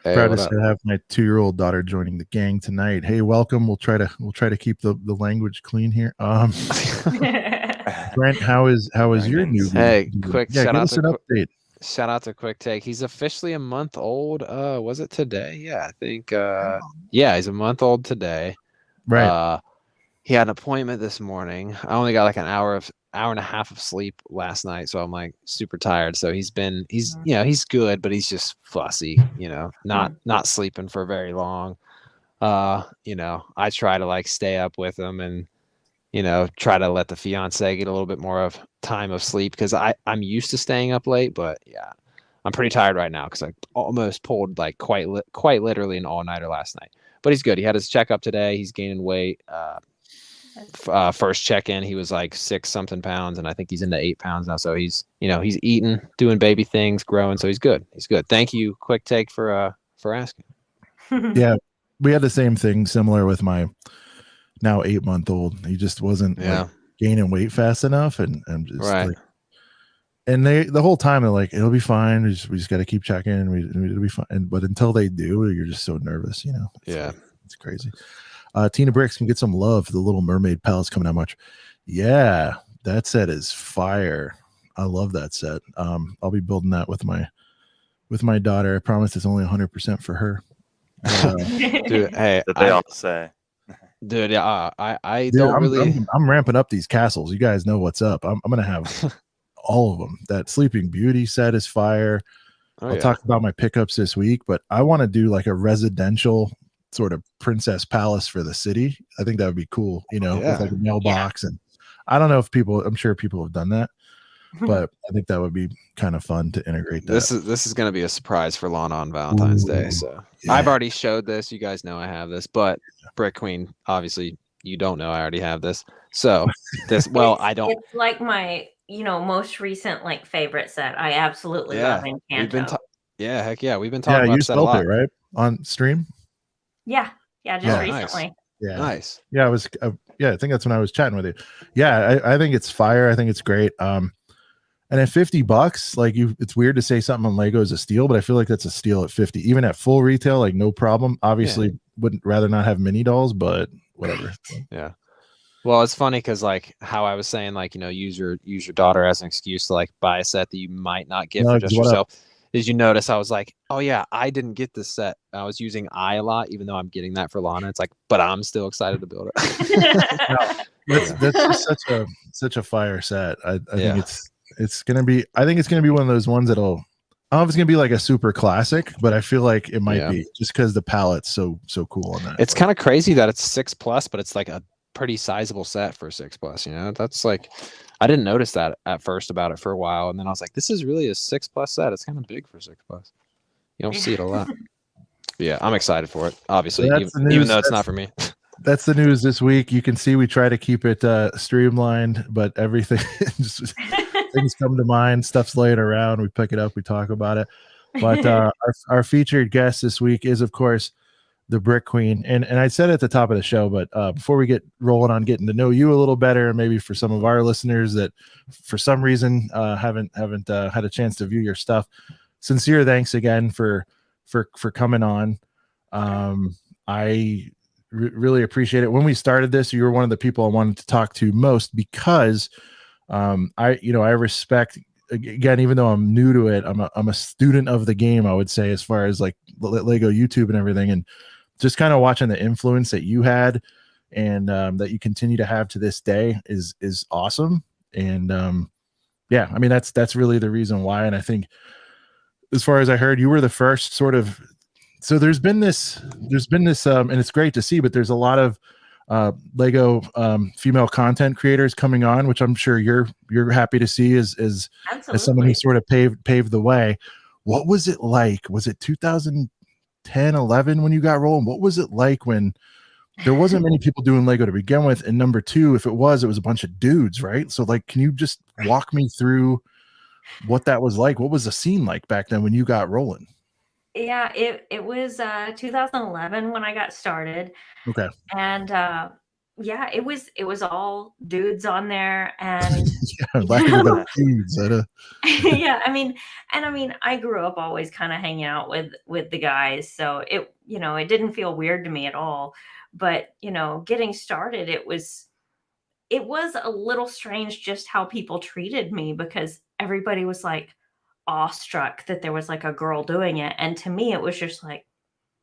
Proud to have my 2-year-old daughter joining the gang tonight. Hey, welcome. We'll try to keep the language clean here. Brent, how is your new? Hey, quick shout out to an update. Shout out to Quick Take. He's officially a month old. Was it today? Yeah, I think. Yeah, he's a month old today. Right. He had an appointment this morning. I only got like an hour and a half of sleep last night, so I'm like super tired. So he's good, but he's just fussy. Not sleeping for very long. I try to like stay up with him and try to let the fiance get a little bit more of time of sleep because I'm used to staying up late, but yeah, I'm pretty tired right now because I almost pulled like quite literally an all-nighter last night. But he's good. He had his checkup today. He's gaining weight. First check-in, he was like 6-something pounds, and I think he's into 8 pounds now. So he's, he's eating, doing baby things, growing. So he's good. He's good. Thank you, Quick Take, for asking. Yeah, we had the same thing similar with my now 8-month-old. He just wasn't like gaining weight fast enough, and just like, and the whole time they're like, it'll be fine. We just got to keep checking. It'll be fine. But until they do, you're just so nervous, it's crazy. Tina Bricks can get some love for the Little Mermaid palace coming out much. Yeah, that set is fire. I love that set. I'll be building that with my daughter. I promise it's only 100% for her. Dude, hey, that they all say. Dude, yeah, I don't really. I'm ramping up these castles. You guys know what's up. I'm gonna have all of them. That Sleeping Beauty set is fire. I'll talk about my pickups this week, but I want to do like a residential sort of princess palace for the city. I think that would be cool, with like a mailbox. And I don't know if I'm sure people have done that, but I think that would be kind of fun to integrate that. This is going to be a surprise for Lana on Valentine's Day. So I've already showed this. You guys know I have this, but BrickQueen, obviously you don't know I already have this. So this, I don't. It's like my, most recent like favorite set. I absolutely love Encanto. Heck yeah. We've been talking about that a lot. It, right? On stream? Yeah, just recently. Nice. Yeah, nice. Yeah, I think that's when I was chatting with you. Yeah, I think it's fire. I think it's great. And at $50, like it's weird to say something on Lego is a steal, but I feel like that's a steal at 50. Even at full retail, like no problem. Obviously, wouldn't rather not have mini dolls, but whatever. Yeah. Well, it's funny because like how I was saying, like use your daughter as an excuse to like buy a set that you might not get for just yourself. Did you notice I was like, oh yeah, I didn't get this set. I was using a lot, even though I'm getting that for Lana. It's like, but I'm still excited to build it. That's just such a fire set. I think it's gonna be. I think it's gonna be one of those ones that'll. I don't know if it's gonna be like a super classic, but I feel like it might be just because the palette's so cool on that. It's kind of crazy that it's 6+, but it's like a pretty sizable set for 6+. That's like. I didn't notice that at first about it for a while, and then I was like, "This is really a 6+ set. It's kind of big for 6+. You don't see it a lot." But yeah, I'm excited for it. Obviously, so even though it's not for me. That's the news this week. You can see we try to keep it streamlined, but everything things come to mind. Stuff's laying around. We pick it up. We talk about it. But our featured guest this week is, of course, the BrickQueen, and I said at the top of the show, but before we get rolling on getting to know you a little better, and maybe for some of our listeners that for some reason haven't had a chance to view your stuff, sincere thanks again for coming on. I really appreciate it. When we started this, you were one of the people I wanted to talk to most because I respect, again, even though I'm new to it, I'm a student of the game, I would say, as far as like Lego YouTube and everything, and just kind of watching the influence that you had and that you continue to have to this day is awesome. And I mean, that's really the reason why. And I think, as far as I heard, you were the first sort of. So there's been this, and it's great to see. But there's a lot of Lego female content creators coming on, which I'm sure you're happy to see as someone who sort of paved the way. What was it like? Was it 2010, 11 when you got rolling? What was it like when there wasn't many people doing Lego to begin with? And number two, if it was a bunch of dudes, right? So like, can you just walk me through what that was like? What was the scene like back then when you got rolling? Yeah, it was 2011 when I got started. Okay. And it was all dudes on there, and dudes. yeah, I mean, I grew up always kind of hanging out with the guys, so it didn't feel weird to me at all. But getting started, it was a little strange just how people treated me, because everybody was like awestruck that there was like a girl doing it, and to me it was just like,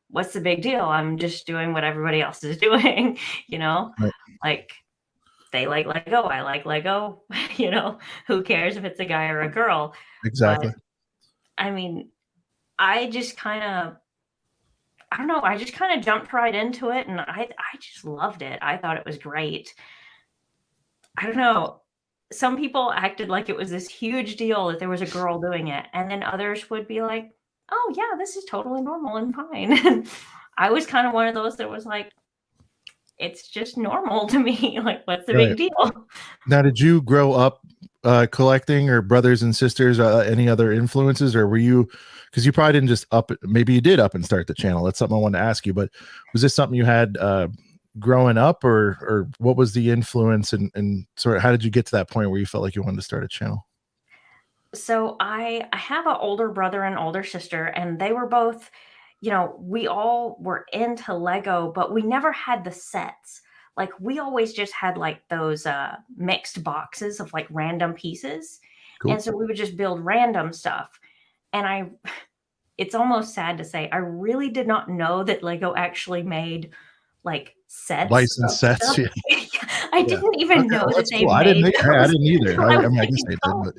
what's the big deal? I'm just doing what everybody else is doing, right. Like they like Lego, I like Lego, who cares if it's a guy or a girl? Exactly. But, I mean, I just kind of, I don't know, I just kind of jumped right into it, and I just loved it. I thought it was great. I don't know. Some people acted like it was this huge deal that there was a girl doing it, and then others would be like, oh yeah, this is totally normal and fine. And I was kind of one of those that was like, it's just normal to me. Like, what's the big deal? Now, did you grow up collecting, or brothers and sisters, any other influences, or were you, because you probably didn't just maybe you did up and start the channel. That's something I wanted to ask you, but was this something you had growing up, or what was the influence, and sort of how did you get to that point where you felt like you wanted to start a channel? So I have an older brother and older sister, and they were both, we all were into Lego, but we never had the sets. Like, we always just had like those mixed boxes of like random pieces. Cool. And so we would just build random stuff. And it's almost sad to say, I really did not know that Lego actually made like sets, licensed sets. Yeah. I didn't even know that they made. I didn't either. I guess they did, but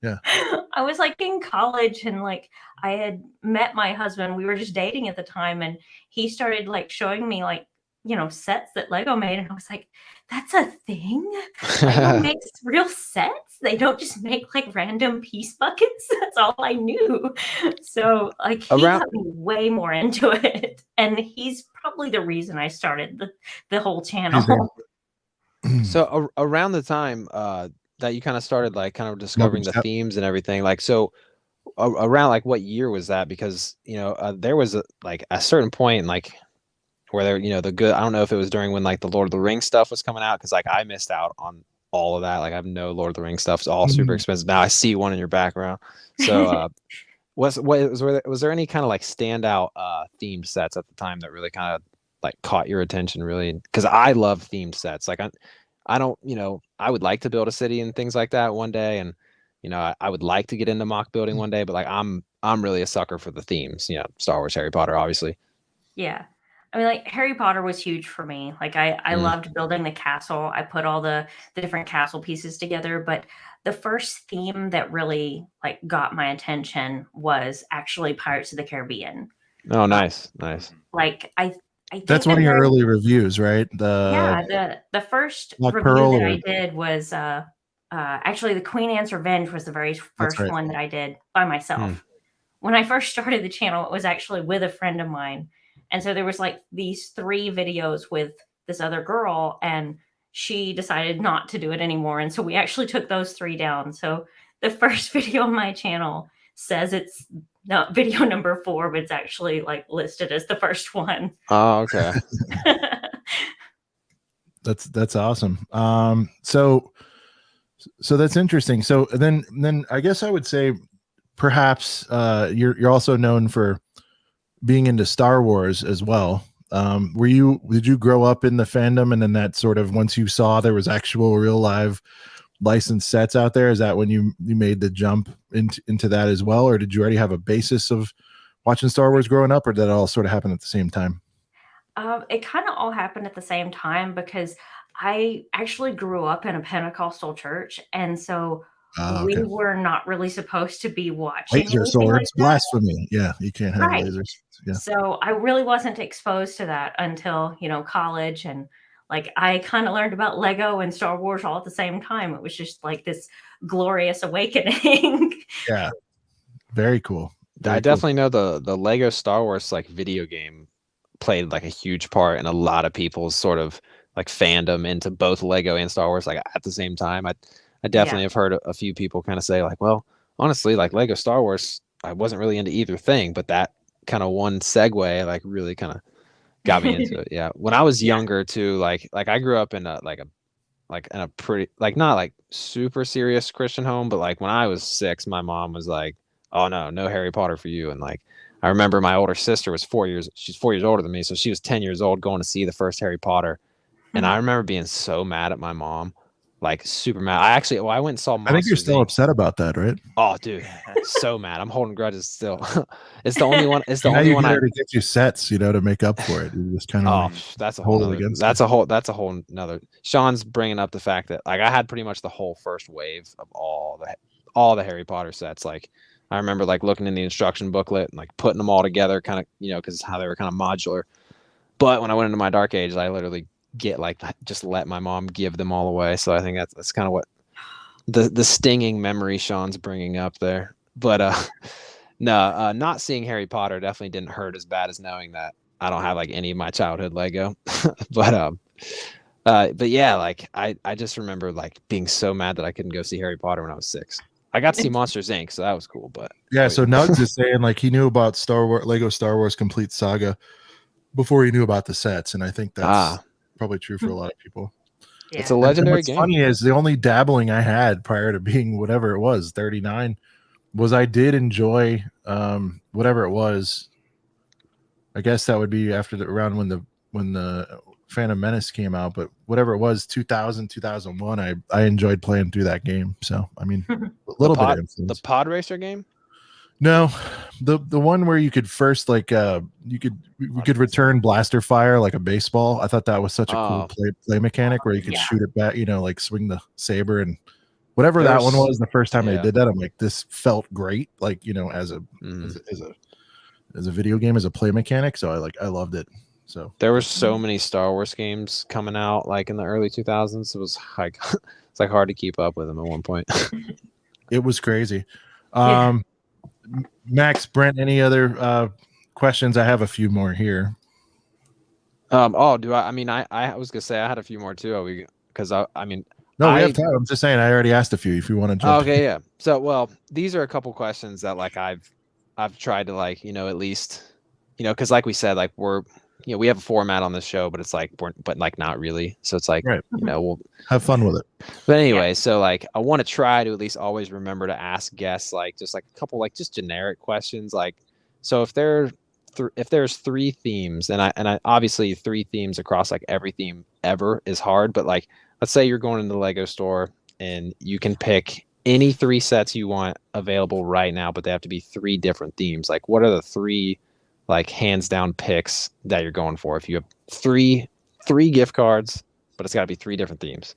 yeah. I was like in college, and like I had met my husband. We were just dating at the time, and he started like showing me like, sets that Lego made, and I was like, that's a thing? Lego makes real sets? They don't just make like random piece buckets? That's all I knew. So like he got me way more into it, and he's probably the reason I started the whole channel. So around the time that you kind of started like kind of discovering the themes and everything, like, so around like what year was that? Because there was like a certain point like where there, the good, I don't know if it was during when like the Lord of the Rings stuff was coming out, because like I missed out on all of that. Like I have no Lord of the Rings stuff. It's all super expensive. Now I see one in your background. So was there any kind of like standout themed sets at the time that really kind of like caught your attention, really? Because I love themed sets. Like I don't, I would like to build a city and things like that one day, and I would like to get into mock building one day, but like I'm really a sucker for the themes, Star Wars, Harry Potter, obviously. Yeah. I mean, like Harry Potter was huge for me. Like I loved building the castle. I put all the different castle pieces together, but the first theme that really like got my attention was actually Pirates of the Caribbean. Oh, nice. Like I think that's one of your early reviews, right? The first review that I did was actually the Queen Anne's Revenge was the very first one that I did by myself. When I first started the channel, it was actually with a friend of mine. And so there was like these 3 videos with this other girl, and she decided not to do it anymore. And so we actually took those 3 down. So the first video on my channel says it's not video number 4, but it's actually like listed as the first one. Oh, okay. That's awesome. So that's interesting. So then I guess I would say perhaps you're also known for being into Star Wars as well. Did you grow up in the fandom, and then that sort of, once you saw there was actual real live licensed sets out there, is that when you made the jump into that as well? Or did you already have a basis of watching Star Wars growing up, or did it all sort of happen at the same time? It kind of all happened at the same time, because I actually grew up in a Pentecostal church, and so we were not really supposed to be watching laser swords, like blasphemy. Yeah, you can't have lasers. Yeah. So I really wasn't exposed to that until college, and like I kind of learned about Lego and Star Wars all at the same time. It was just like this glorious awakening. Yeah, very cool. I definitely know the Lego Star Wars like video game played like a huge part in a lot of people's sort of like fandom into both Lego and Star Wars like at the same time. I definitely have heard a few people kind of say like, well, honestly, like Lego Star Wars, I wasn't really into either thing, but that kind of one segue like really kind of got me into it. Yeah. When I was younger too, like I grew up in a pretty, like not like super serious Christian home, but like when I was 6, my mom was like, oh no Harry Potter for you. And like, I remember my older sister was she's 4 years older than me. So she was 10 years old going to see the first Harry Potter. And I remember being so mad at my mom, like super mad. I went and saw Monsters, I think you're still upset about that, right? Oh, dude, so mad. I'm holding grudges still. It's the only one. It's the only one. To get you sets, to make up for it. You just kind of that's a whole nother, that's a whole nother. Sean's bringing up the fact that like I had pretty much the whole first wave of all the Harry Potter sets. Like I remember like looking in the instruction booklet and like putting them all together, kind of because how they were kind of modular. But when I went into my dark age, I literally just let my mom give them all away. So I think that's kind of what the stinging memory Sean's bringing up there. But not seeing Harry Potter definitely didn't hurt as bad as knowing that I don't have like any of my childhood Lego. But But yeah, like I just remember like being so mad that I couldn't go see Harry Potter when I was 6. I got to see Monsters Inc., so that was cool. But yeah, so Nugs is saying like he knew about Lego Star Wars Complete Saga before he knew about the sets, and I think that's probably true for a lot of people. Yeah. It's a legendary game. What's funny is the only dabbling I had prior to being whatever it was, 39, was I did enjoy whatever it was. I guess that would be after around when the Phantom Menace came out, but whatever it was, 2000, 2001, I enjoyed playing through that game. So I mean, a little bit of influence. The Pod Racer game? No, the one where you could first like we could return blaster fire like a baseball. I thought that was such a cool play mechanic where you could shoot it back, like swing the saber and whatever that one was. The first time they did that, I'm like, this felt great, like as a video game, as a play mechanic. So I loved it. So there were so many Star Wars games coming out like in the early 2000s. It was like it's like hard to keep up with them at one point. It was crazy. Max, Brent, any other questions? I have a few more here. Do I? I mean, I was gonna say I had a few more too. Because I mean, no, we have time. I'm just saying I already asked a few. If you want to jump. Okay, yeah. So, well, these are a couple questions that like I've tried to like at least because like we said, like we have a format on this show, but it's like but like not really. So it's like we'll have fun with it. But anyway, so like I want to try to at least always remember to ask guests like just like a couple like just generic questions. Like, so if there's 3 themes, and I obviously 3 themes across like every theme ever is hard, but like let's say you're going into the Lego store and you can pick any 3 sets you want available right now, but they have to be 3 different themes. Like, what are the 3 like hands down picks that you're going for? If you have 3 gift cards, but it's got to be 3 different themes.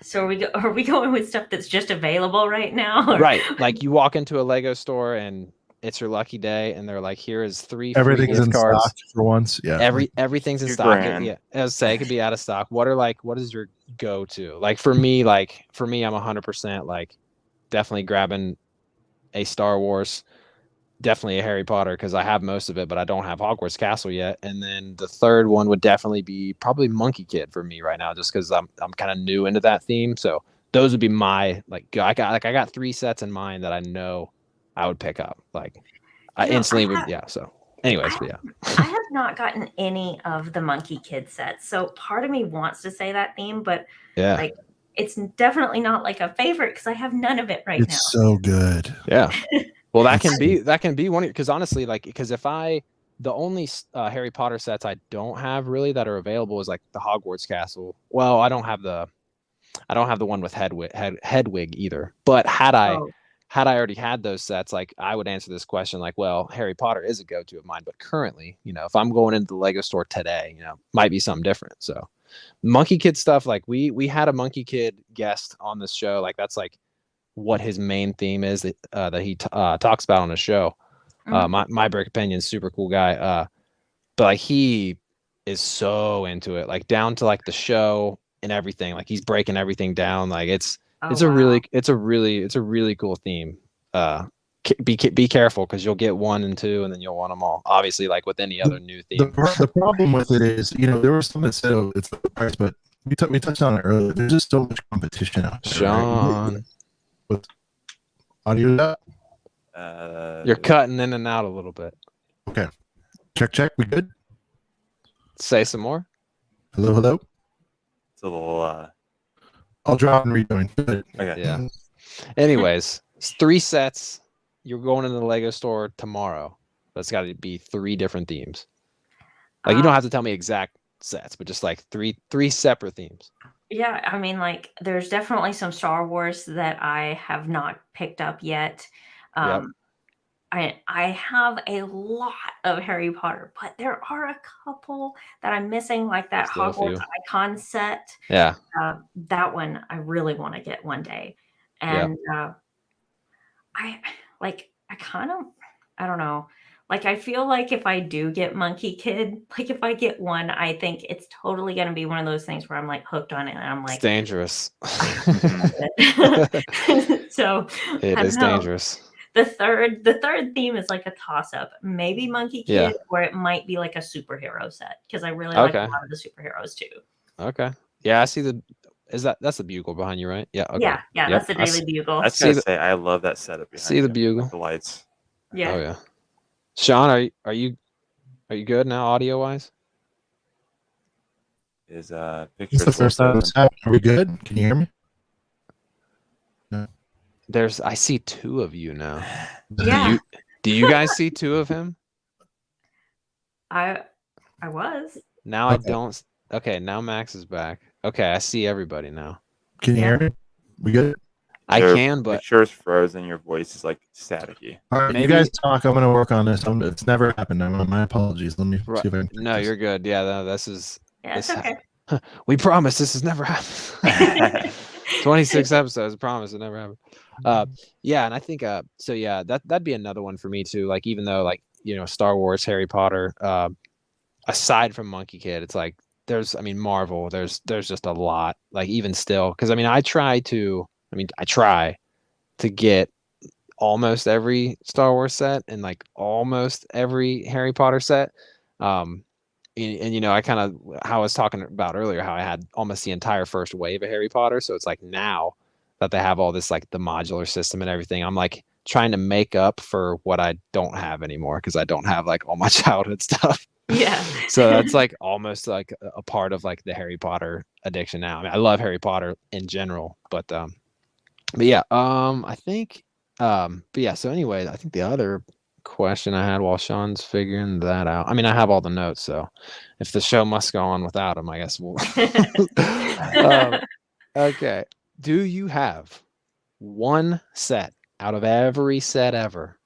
So are we going with stuff that's just available right now? Or? Right. Like you walk into a Lego store and it's your lucky day, and they're like, "Here is 3 everything's free gift cards stock for once." Yeah, everything's in stock. Yeah, as say, it could be out of stock. What is your go to? Like for me, I'm 100% like definitely grabbing a Star Wars, definitely a Harry Potter because I have most of it, but I don't have Hogwarts Castle yet. And then the third one would definitely be probably Monkey Kid for me right now, just because I'm kind of new into that theme. So those would be my I got 3 sets in mind that I know I would pick up. Like I instantly would. Yeah. So anyways, but yeah. I have not gotten any of the Monkey Kid sets. So part of me wants to say that theme, but like it's definitely not like a favorite because I have none of it right now. It's so good. Yeah. Well, that can be one, because honestly, like, because the only Harry Potter sets I don't have really that are available is like the Hogwarts Castle. Well, I don't have the one with Hedwig either. But had I already had those sets, like I would answer this question like, well, Harry Potter is a go-to of mine, but currently, if I'm going into the Lego store today, might be something different. So Monkey Kid stuff, like we had a Monkey Kid guest on this show, like that's like what his main theme is that he talks about on the show. My Brick Opinion, super cool guy. But like he is so into it, like down to like the show and everything. Like he's breaking everything down. Like it's a really cool theme. Be careful because you'll get 1 and 2 and then you'll want them all. Obviously, like with any other new theme. The problem with it is, there was some that said it's the price, but we touched on it earlier. There's just so much competition out there. Sean. Right? With audio, you're cutting in and out a little bit. Okay, check. We good? Say some more. Hello. It's a little. I'll drop and rejoin. Okay. Yeah. Anyways, it's 3 sets. You're going into the Lego store tomorrow, but it's got to be 3 different themes. Like you don't have to tell me exact sets, but just like 3 separate themes. Yeah, I mean, like, there's definitely some Star Wars that I have not picked up yet. I have a lot of Harry Potter, but there are a couple that I'm missing, like that Hogwarts icon set. Yeah. That one I really want to get one day. And I don't know. Like, I feel like if I do get Monkey Kid, like if I get one, I think it's totally going to be one of those things where I'm like hooked on it. And I'm like, it's dangerous. So it is dangerous. The third theme is like a toss up. Maybe Monkey Kid, or it might be like a superhero set because I really like a lot of the superheroes too. Okay. Yeah, I see that's the bugle behind you, right? Yeah. Okay. Yeah, that's the Daily Bugle. I was gonna say I love that setup behind see the bugle. Like the lights. Yeah. Oh yeah. Sean, are you good now audio wise? Is This is the first time it's happened. Are we good? Can you hear me? No. I see two of you now. Yeah. Do you guys see two of him? I was. Now I don't. Okay, now Max is back. Okay, I see everybody now. Can you hear me? We good? I can, but picture's frozen. Your voice is like staticky. All right, you guys talk. I'm gonna work on this. It's never happened. My apologies. Let me see if I can. No, you're good. Yeah, no, this is. Yeah, it's okay. We promise this has never happened. 26 episodes. Promise it never happened. Yeah, and I think so. Yeah, that'd be another one for me too. Like even though like Star Wars, Harry Potter. Aside from Monkey Kid, it's like Marvel. There's just a lot. Like even still, because I try to get almost every Star Wars set and like almost every Harry Potter set. And I kind of how I was talking about earlier, how I had almost the entire first wave of Harry Potter. So it's like now that they have all this like the modular system and everything, I'm like trying to make up for what I don't have anymore because I don't have like all my childhood stuff. Yeah. So that's like almost like a part of like the Harry Potter addiction now. I love Harry Potter in general, but yeah, I think but yeah, so anyway, I think the other question I had while Sean's figuring that out. I have all the notes, so if the show must go on without him, I guess we'll okay. Do you have one set out of every set ever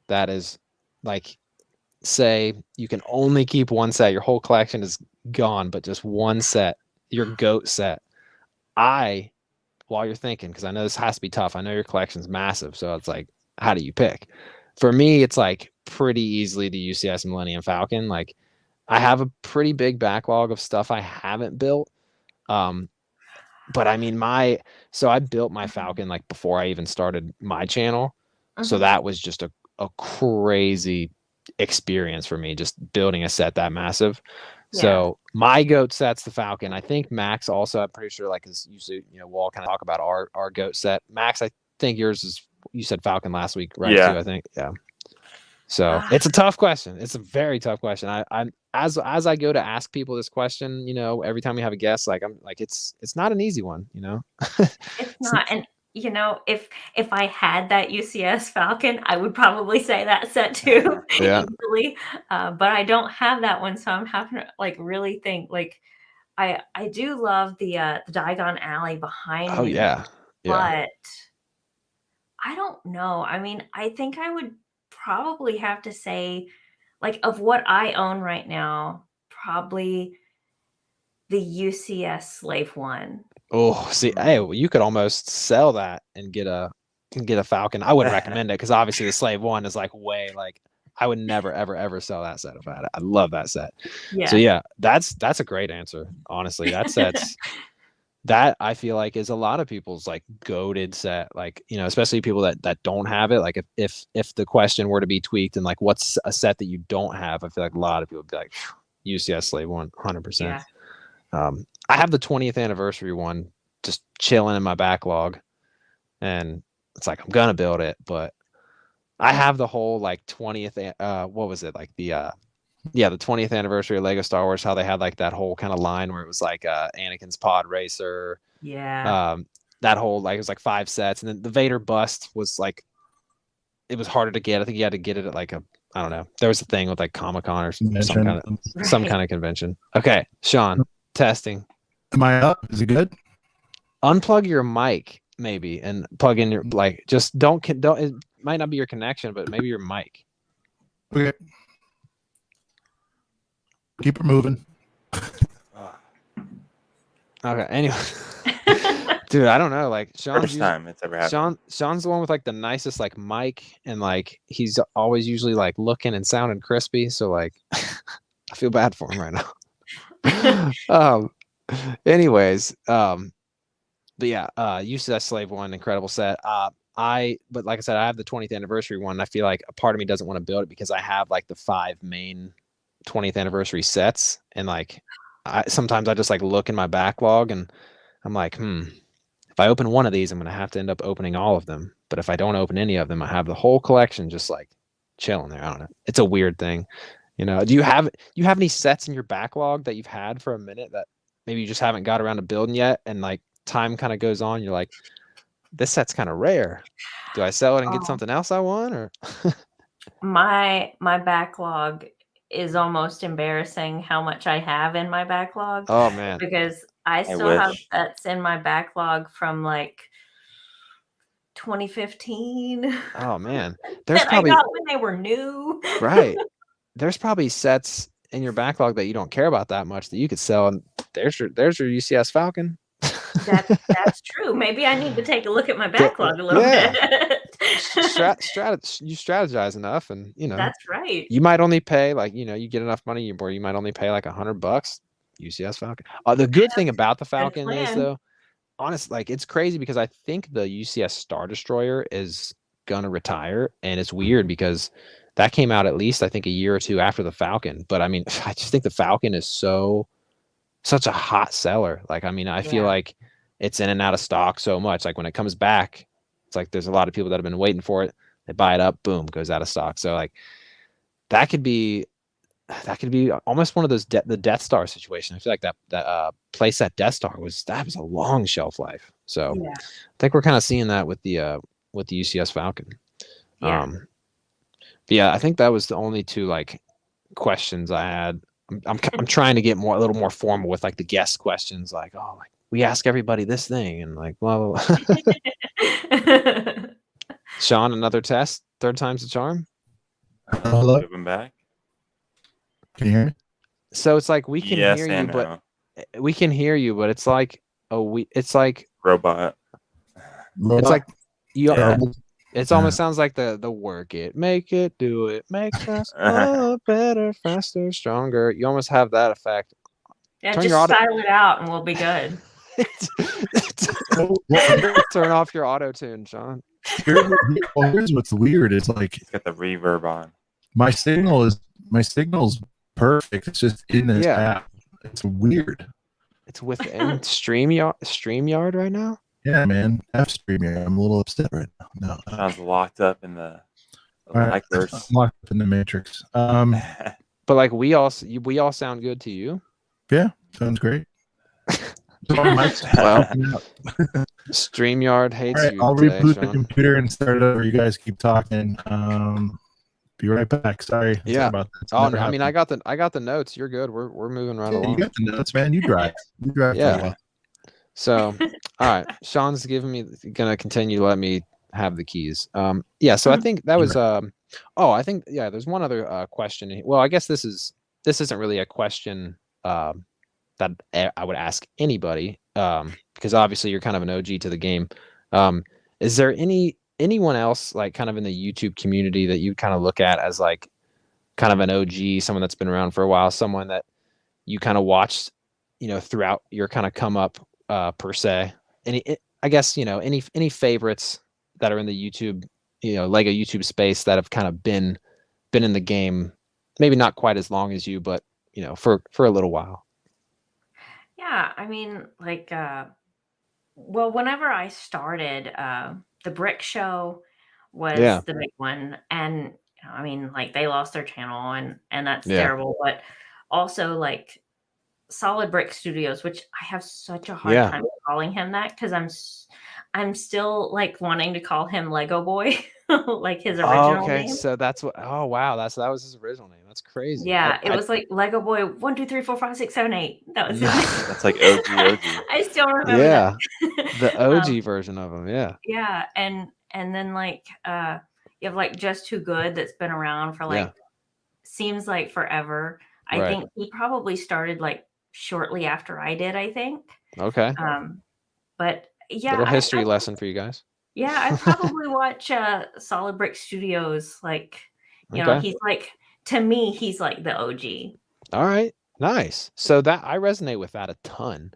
that is like, say you can only keep one set, your whole collection is gone, but just one set, your GOAT set? While you're thinking, because I know this has to be tough, I know your collection's massive, so it's like, how do you pick? For me, it's like pretty easily the UCS Millennium Falcon. Like I have a pretty big backlog of stuff I haven't built. But I built my Falcon like before I even started my channel. So that was just a crazy experience for me, just building a set that massive. Yeah. So my GOAT set's the Falcon. I think Max also, I'm pretty sure, like, is usually, we'll all kind of talk about our GOAT set. Max, I think yours is, you said Falcon last week, right? Yeah. Too, I think. Yeah. So it's a tough question. It's a very tough question. I'm as I go to ask people this question, every time we have a guest, like I'm like, it's not an easy one, It's not. And if I had that UCS Falcon, I would probably say that set too. Yeah. Easily. But I don't have that one, so I'm having to like really think. Like I do love the Diagon Alley behind me. Oh yeah. But I don't know. I think I would probably have to say, like, of what I own right now, probably the UCS Slave One. Oh, see, hey, you could almost sell that and get a Falcon. I wouldn't recommend it because obviously the Slave One is like way like I would never ever sell that set if I had it. I love that set. Yeah. So yeah, that's a great answer. Honestly, that set's that I feel like is a lot of people's like goated set. Like especially people that don't have it. Like if the question were to be tweaked and like what's a set that you don't have, I feel like a lot of people would be like UCS Slave One, 100%. Yeah. I have the 20th anniversary one just chilling in my backlog, and it's like I'm gonna build it, but I have the whole like 20th what was it, like the 20th anniversary of Lego Star Wars, how they had like that whole kind of line where it was like Anakin's pod racer, that whole, like, it was like 5 sets, and then the Vader bust was like, it was harder to get. I think you had to get it at like a, I don't know, there was a thing with like Comic-Con or some kind of convention. Okay, Sean, testing. Am I up? Is it good? Unplug your mic maybe and plug in your, like, just don't it might not be your connection, but maybe your mic. Okay. Keep it moving. Okay, anyway. Dude, I don't know, like First time it's ever happened. Sean's the one with like the nicest like mic, and like he's always usually like looking and sounding crispy, so like I feel bad for him right now. Anyways, but yeah, UCS Slave One, incredible set. but like I said, I have the 20th anniversary one. And I feel like a part of me doesn't want to build it because I have like the 5 main 20th anniversary sets, and like sometimes I just like look in my backlog and I'm like, if I open one of these, I'm gonna have to end up opening all of them. But if I don't open any of them, I have the whole collection just like chilling there. I don't know. It's a weird thing. Do you have any sets in your backlog that you've had for a minute that maybe you just haven't got around to building yet, and like time kind of goes on, you're like, this set's kind of rare. Do I sell it and get something else I want, or my backlog is almost embarrassing how much I have in my backlog. Oh man. Because I still have sets in my backlog from like 2015. Oh man. There's that probably I got when they were new. Right. There's probably sets in your backlog that you don't care about that much that you could sell, and there's your UCS Falcon. That's true. Maybe I need to take a look at my backlog a little bit. You strategize enough, and that's right. You might only pay like you get enough money where you might only pay like $100 UCS Falcon. The good thing about the Falcon is though, honestly, like it's crazy because I think the UCS Star Destroyer is gonna retire, and it's weird because that came out at least I think a year or two after the Falcon. But I mean, I just think the Falcon is such a hot seller. Like, I mean, I feel like it's in and out of stock so much. Like when it comes back, it's like there's a lot of people that have been waiting for it. They buy it up, boom, goes out of stock. So like that could be almost one of those the Death Star situation. I feel like that playset Death Star was a long shelf life. So I think we're kind of seeing that with the UCS Falcon. Yeah. But yeah, I think that was the only two like questions I had. I'm trying to get a little more formal with like the guest questions, like, oh, like we ask everybody this thing, and like, blah, blah, blah. Sean, another test, 3rd time's the charm. Hello. Moving back. Can you hear me? So it's like we can hear you, but we can hear you, but it's like it's like robot. It's like you. It almost sounds like the work it, make it, do it, make us better, faster, stronger. You almost have that effect. Yeah, just style it out and we'll be good. Turn off your auto tune, Sean. Here's what's weird. It's like it's got the reverb on. My signal's perfect. It's just in this app. It's weird. It's within StreamYard right now. Yeah, man. StreamYard. I'm a little upset right now. No, Sean's locked up in the I'm locked up in the Matrix. But like we all sound good to you. Yeah, sounds great. Well, StreamYard hates you. I'll reboot the computer and start it over. You guys keep talking. Be right back. Sorry. Yeah. About that. I mean, I got the notes. You're good. We're moving right along. You got the notes, man. You drive. Yeah. So, all right. Sean's gonna continue to let me have the keys. Yeah. So I think that was. I think there's one other question. Well, I guess this isn't really a question that I would ask anybody because obviously you're kind of an OG to the game. Is there anyone else like kind of in the YouTube community that you kind of look at as like kind of an OG, someone that's been around for a while, someone that you kind of watched, throughout your kind of come up per se? Any favorites that are in the YouTube, Lego YouTube space that have kind of been in the game, maybe not quite as long as you, but for a little while. Yeah, I mean, like, well, whenever I started, the Brick Show was the big one, and I mean, like, they lost their channel, and that's terrible. But also, like, Solid Brick Studios, which I have such a hard time calling him that because I'm still like wanting to call him Lego Boy, like his original name. So that's what. Oh wow, that was his original name. That's crazy. Yeah, it was like Lego Boy 1 2 3 4 5 6 7 8. That was his name. That's like OG. I still remember. Yeah, the OG version of him. Yeah. Yeah, and then like you have like Just Too Good that's been around for like seems like forever. I think he probably started like shortly after I did. I think. Okay. But yeah, little history lesson for you guys. Yeah, I probably watch Solid Brick Studios. Like, you know, he's like, to me, he's like the OG. All right, nice. So that I resonate with that a ton,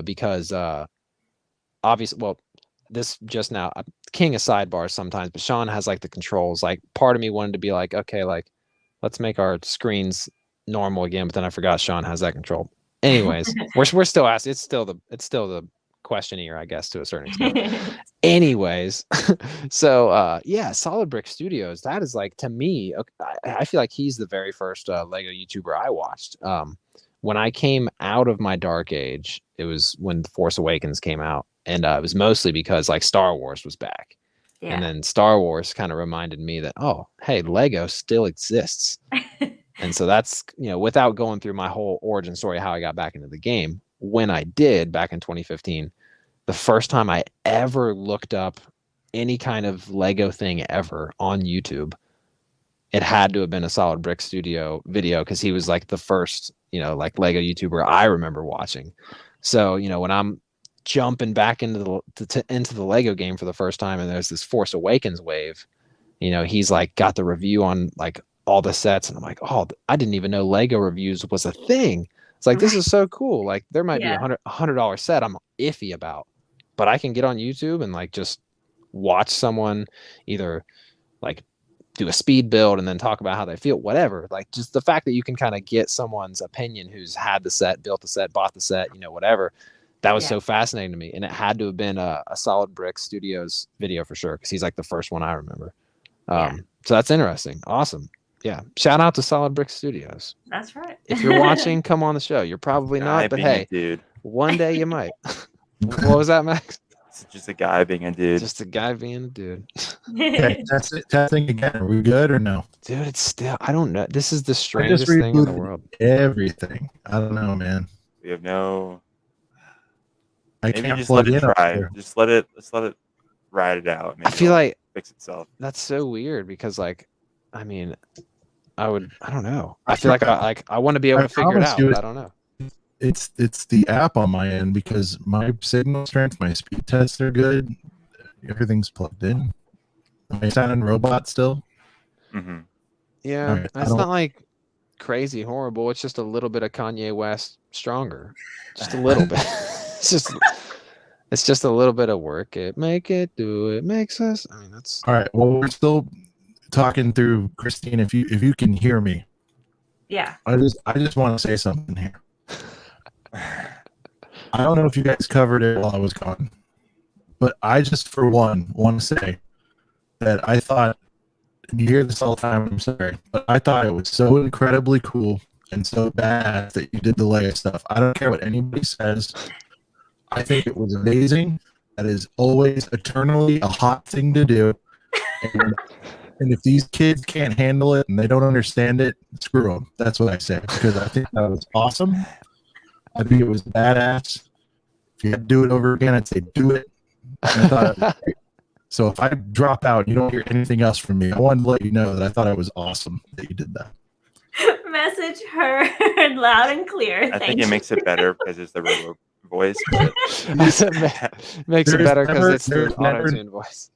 because obviously, well, this just now, I'm king of sidebars sometimes, but Sean has like the controls. Like part of me wanted to be like, okay, like let's make our screens normal again, but then I forgot Sean has that control. Anyways, we're still asking. It's still the questionnaire, I guess, to a certain extent. Anyways, so yeah, Solid Brick Studios. That is like, to me, I feel like he's the very first Lego YouTuber I watched. When I came out of my dark age, it was when The Force Awakens came out, and it was mostly because like Star Wars was back. Yeah. And then Star Wars kind of reminded me that, oh, hey, Lego still exists. And so that's, without going through my whole origin story, how I got back into the game, when I did back in 2015, the first time I ever looked up any kind of Lego thing ever on YouTube, it had to have been a Solid Brick Studio video, because he was like the first, like Lego YouTuber I remember watching. So, when I'm jumping back into the Lego game for the first time, and there's this Force Awakens wave, he's like got the review on like all the sets, and I'm like, oh, I didn't even know Lego reviews was a thing. It's like, this is so cool. Like there might be $100 set I'm iffy about, but I can get on YouTube and like just watch someone either like do a speed build and then talk about how they feel, whatever. Like just the fact that you can kind of get someone's opinion who's had the set, built the set, bought the set, whatever. That was so fascinating to me. And it had to have been a Solid Brick Studios video for sure, because he's like the first one I remember. So that's interesting. Awesome. Yeah. Shout out to Solid Brick Studios. That's right. If you're watching, come on the show. You're probably not, but hey, dude, one day you might. What was that, Max? It's just a guy being a dude. Just a guy being a dude. Okay, that's it. Testing again. Are we good or no? Dude, it's still, I don't know. This is the strangest thing in the world. Everything. I don't know, man. We have no. I Maybe can't just let plug it in. try. Just let it ride it out. Maybe I feel like fix itself. That's so weird, because like, I mean, I don't know. I feel like I want to be able to figure it out, but I don't know. It's the app on my end, because my signal strength, my speed tests are good. Everything's plugged in. Am I sounding robot still? Mm-hmm. Yeah, Right, it's not like crazy horrible. It's just a little bit of Kanye West stronger, just a little bit. It's just a little bit of work it, make it, do it, makes us. I mean, that's all right. Well, we're still talking through, Christine. If you can hear me, yeah. I just want to say something here. I don't know if you guys covered it while I was gone, but I just, for one, want to say that I thought, and you hear this all the time, I'm sorry, but I thought it was so incredibly cool and so bad that you did the Leia stuff. I don't care what anybody says. I think it was amazing. That is always eternally a hot thing to do. And if these kids can't handle it and they don't understand it, screw them. That's what I say, because I think that was awesome. I think it was badass. If you had to do it over again, I'd say do it. And I thought it was great. So if I drop out and you don't hear anything else from me, I wanted to let you know that I thought it was awesome that you did that. Message heard loud and clear. I think it makes it better because it's the robot voice. But makes it better because it's the auto-tune voice.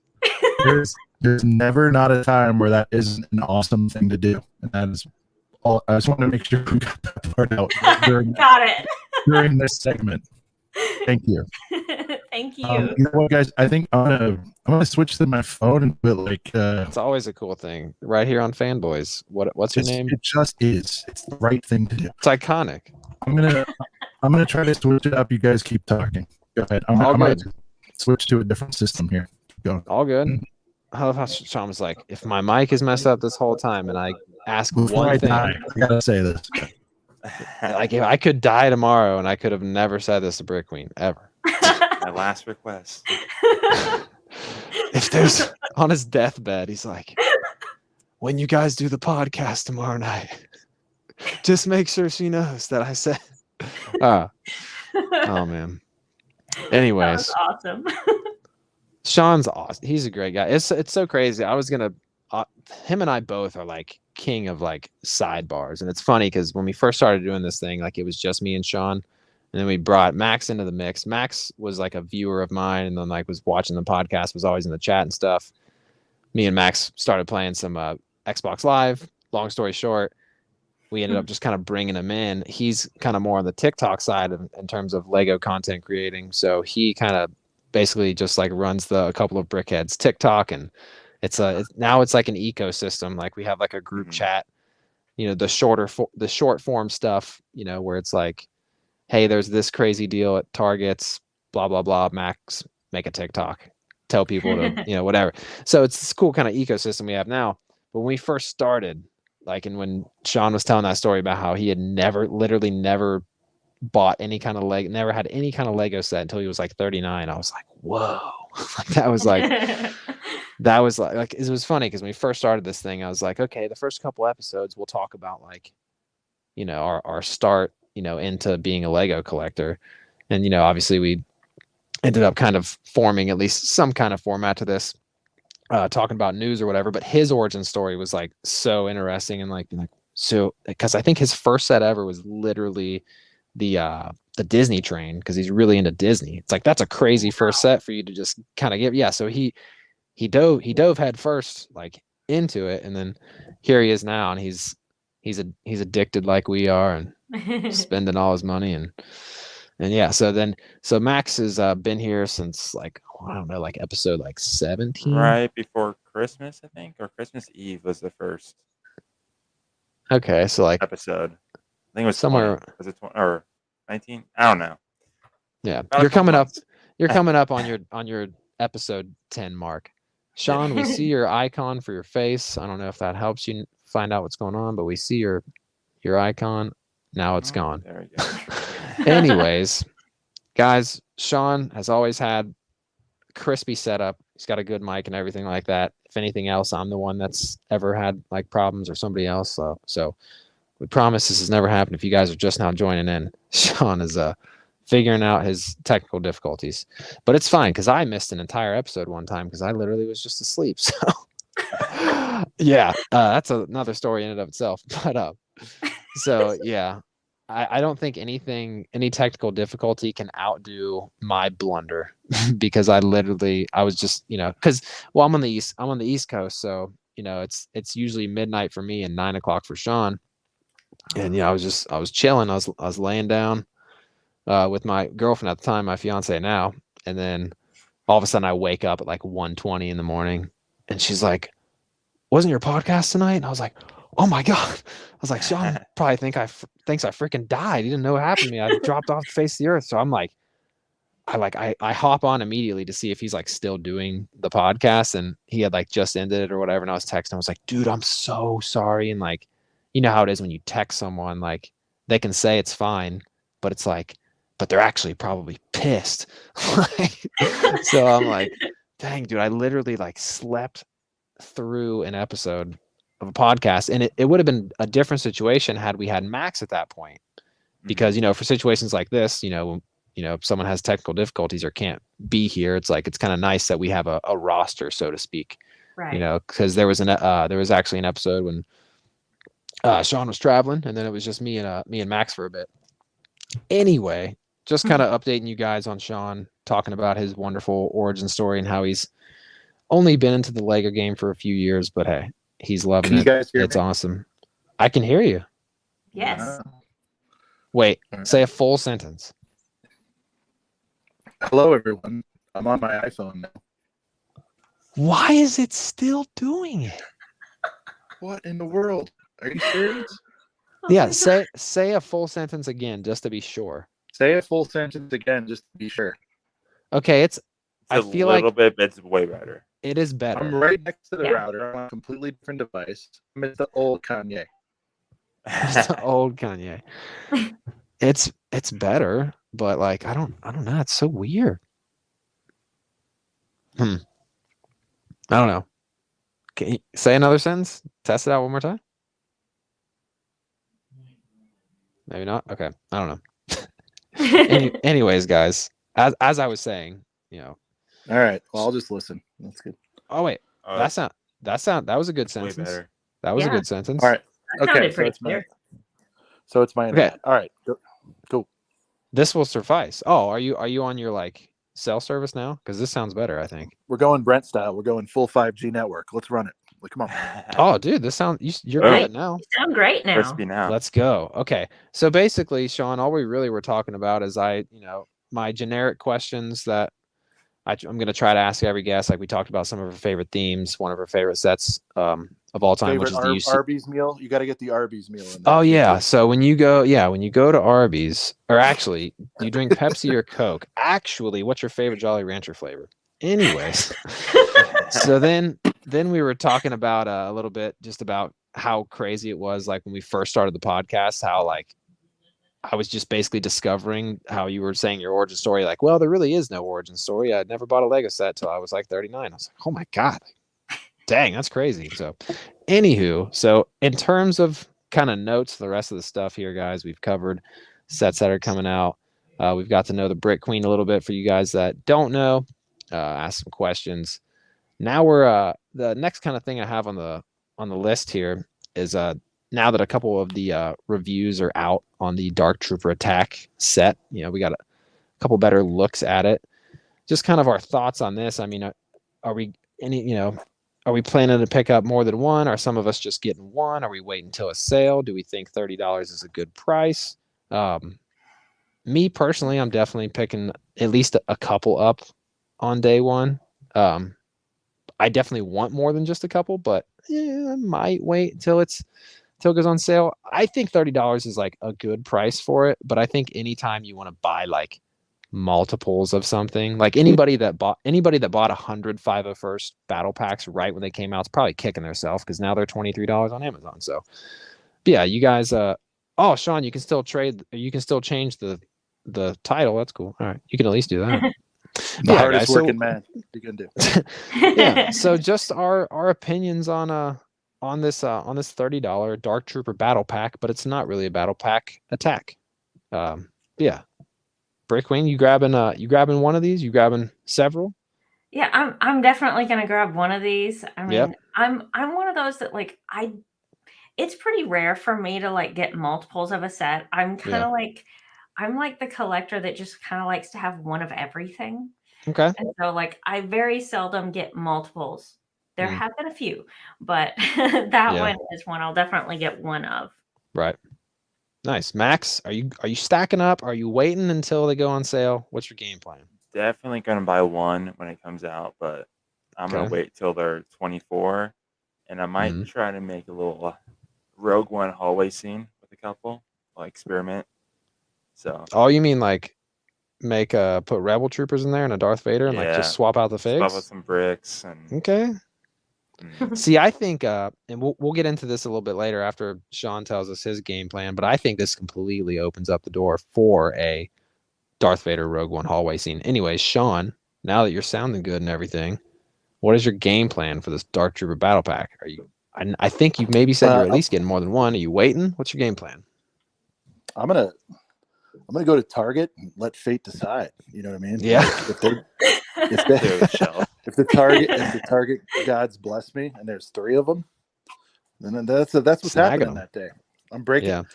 There's never not a time where that isn't an awesome thing to do. And that is all. I just want to make sure we got that part out during this segment. Thank you. Thank you. You know what, guys? I think I'm gonna switch to my phone and put like. It's always a cool thing, right here on Fanboys. What's your name? It just is. It's the right thing to do. It's iconic. I'm gonna try to switch it up. You guys keep talking. Go ahead. I'm gonna switch to a different system here. Keep going. All good. I love how Sean was like, if my mic is messed up this whole time and I ask one thing, I gotta say this. Like if I could die tomorrow and I could have never said this to BrickQueen ever. My last request. If there's on his deathbed, he's like, when you guys do the podcast tomorrow night, just make sure she knows that I said. Oh man. Anyways, that was awesome. Sean's awesome. He's a great guy. It's so crazy. I was gonna, him and I both are like king of like sidebars, and it's funny because when we first started doing this thing, like it was just me and Sean, and then we brought Max into the mix. Max was like a viewer of mine, and then like was watching the podcast, was always in the chat and stuff. Me and Max started playing some Xbox Live. Long story short, we ended up just kind of bringing him in. He's kind of more on the TikTok side in terms of Lego content creating, so he kind of basically just like runs a couple of Brickheads TikTok, and now it's like an ecosystem. Like we have like a group chat, you know, the short form stuff, you know, where it's like, hey, there's this crazy deal at Targets, blah blah blah. Max, make a TikTok, tell people to, you know, whatever. So it's this cool kind of ecosystem we have now. But when we first started, like, and when Sean was telling that story about how he had literally never bought any kind of never had any kind of Lego set until he was like 39. I was like, whoa. Like that was like it was funny because when we first started this thing, I was like, okay, the first couple episodes we'll talk about like, you know, our start, you know, into being a Lego collector. And, you know, obviously we ended up kind of forming at least some kind of format to this, talking about news or whatever. But his origin story was like so interesting, and like so, because I think his first set ever was literally the Disney train, because he's really into Disney. It's like that's a crazy first set for you to just kind of give. Yeah, so he dove head first like into it, and then here he is now, and he's addicted like we are, and spending all his money, and yeah. So Max has been here since like, I don't know, like episode like 17, right before Christmas, I think, or Christmas Eve was the first. Okay, so like episode. I think it was somewhere. 20. Was it 20 or 19? I don't know. Yeah, you're coming up. You're coming up on your episode 10 mark. Sean, we see your icon for your face. I don't know if that helps you find out what's going on, but we see your icon. Now it's gone. There we go. Anyways, guys, Sean has always had crispy setup. He's got a good mic and everything like that. If anything else, I'm the one that's ever had like problems, or somebody else. So we promise this has never happened. If you guys are just now joining in, Sean is figuring out his technical difficulties, but it's fine because I missed an entire episode one time because I literally was just asleep. So yeah, that's another story in and of itself. But so yeah, I don't think any technical difficulty can outdo my blunder because I was just, you know, because I'm on the East Coast, so you know it's usually midnight for me and 9 o'clock for Sean, and yeah, I was chilling, I was laying down with my girlfriend at the time, my fiance now, and then all of a sudden I wake up at like 1:20 in the morning, and she's like, "Wasn't your podcast tonight?" And I was like, "Oh my god!" I was like, "Sean probably thinks I freaking died. He didn't know what happened to me. I dropped off the face of the earth." So I'm like, I hop on immediately to see if he's like still doing the podcast, and he had like just ended it or whatever. And I was texting. I was like, "Dude, I'm so sorry." And like, you know how it is when you text someone, like they can say it's fine, but it's like, but they're actually probably pissed. So I'm like, dang, dude, I literally like slept through an episode of a podcast, and it would have been a different situation had we had Max at that point, because, you know, for situations like this, you know, if someone has technical difficulties or can't be here, it's like, it's kind of nice that we have a roster, so to speak, right? You know, because there was actually an episode when Sean was traveling, and then it was just me and Max for a bit. Anyway, just kind of updating you guys on Sean, talking about his wonderful origin story and how he's only been into the Lego game for a few years, but hey, he's loving it. It's awesome. I can hear you. Yes. Wait, say a full sentence. Hello, everyone. I'm on my iPhone now. Why is it still doing it? What in the world? Are you serious? Yeah, say a full sentence again, just to be sure. Say a full sentence again, just to be sure. Okay, I feel like it's way better. It is better. I'm right next to the router on a completely different device. I'm at the old Kanye. It's the old Kanye. It's better, but like I don't know. It's so weird. I don't know. Can you say another sentence? Test it out one more time. Maybe not. Okay, I don't know. Anyways, guys, as I was saying, you know. All right. Well, I'll just listen. That's good. Oh wait, that was a good sentence. That was a good sentence. All right. Okay. So it's my internet. Okay. All right. Cool. This will suffice. Oh, are you on your like cell service now? Because this sounds better, I think. We're going Brent style. We're going full 5G network. Let's run it. Like, come on. Oh, dude, this sounds you're good now. You sound great now. Crispy now. Let's go. Okay. So basically, Sean, all we really were talking about is my generic questions that I'm going to try to ask every guest, like we talked about, some of her favorite themes, one of her favorite sets of all time, which is the Arby's meal. You got to get the Arby's meal in there. Oh yeah. So when you go to Arby's, or actually, do you drink Pepsi or Coke? Actually, what's your favorite Jolly Rancher flavor? Anyways, so then we were talking about a little bit just about how crazy it was, like when we first started the podcast, how like I was just basically discovering how you were saying your origin story. Like, well, there really is no origin story. I never bought a Lego set till I was like 39. I was like, oh my God, dang, that's crazy. So anywho, so in terms of kind of notes, the rest of the stuff here, guys, we've covered sets that are coming out. We've got to know the BrickQueen a little bit for you guys that don't know, ask some questions. Now we're the next kind of thing I have on the list here is now that a couple of the reviews are out on the Dark Trooper Attack set, we got a couple better looks at it. Just kind of our thoughts on this. I mean, are we planning to pick up more than one? Are some of us just getting one? Are we waiting until a sale? Do we think $30 is a good price? Me personally, I'm definitely picking at least a couple up on day one. I definitely want more than just a couple, but I might wait till it goes on sale. I think $30 is like a good price for it, but I think anytime you want to buy like multiples of something, like anybody that bought 100 501st battle packs right when they came out is probably kicking themselves because now they're $23 on Amazon. So yeah, you guys Sean, you can still change the title. That's cool. All right, you can at least do that. The hardest working man you can do. Yeah, so just our opinions on this $30 Dark Trooper battle pack, but it's not really a battle pack attack. Yeah. BrickQueen, you grabbing one of these? You grabbing several? Yeah, I'm definitely gonna grab one of these. I mean, I'm one of those that like it's pretty rare for me to like get multiples of a set. I'm kind of I'm like the collector that just kind of likes to have one of everything. Okay. And so like I very seldom get multiples. There have been a few, but that one is one I'll definitely get one of. Right. Nice. Max, are you stacking up? Are you waiting until they go on sale? What's your game plan? Definitely going to buy one when it comes out, but I'm going to wait till they're 24, and I might try to make a little Rogue One hallway scene with a couple, like experiment. So. Oh, you mean like put Rebel Troopers in there and a Darth Vader and like just swap out the figs? Swap out some bricks and. Okay. See, I think, and we'll get into this a little bit later after Sean tells us his game plan, but I think this completely opens up the door for a Darth Vader Rogue One hallway scene. Anyways, Sean, now that you're sounding good and everything, what is your game plan for this Dark Trooper battle pack? Are you? I think you maybe said you're at least getting more than one. Are you waiting? What's your game plan? I'm gonna go to Target and let fate decide. You know what I mean? Yeah. If the Target gods bless me and there's 3 of them, then that's what's happening that day. I'm breaking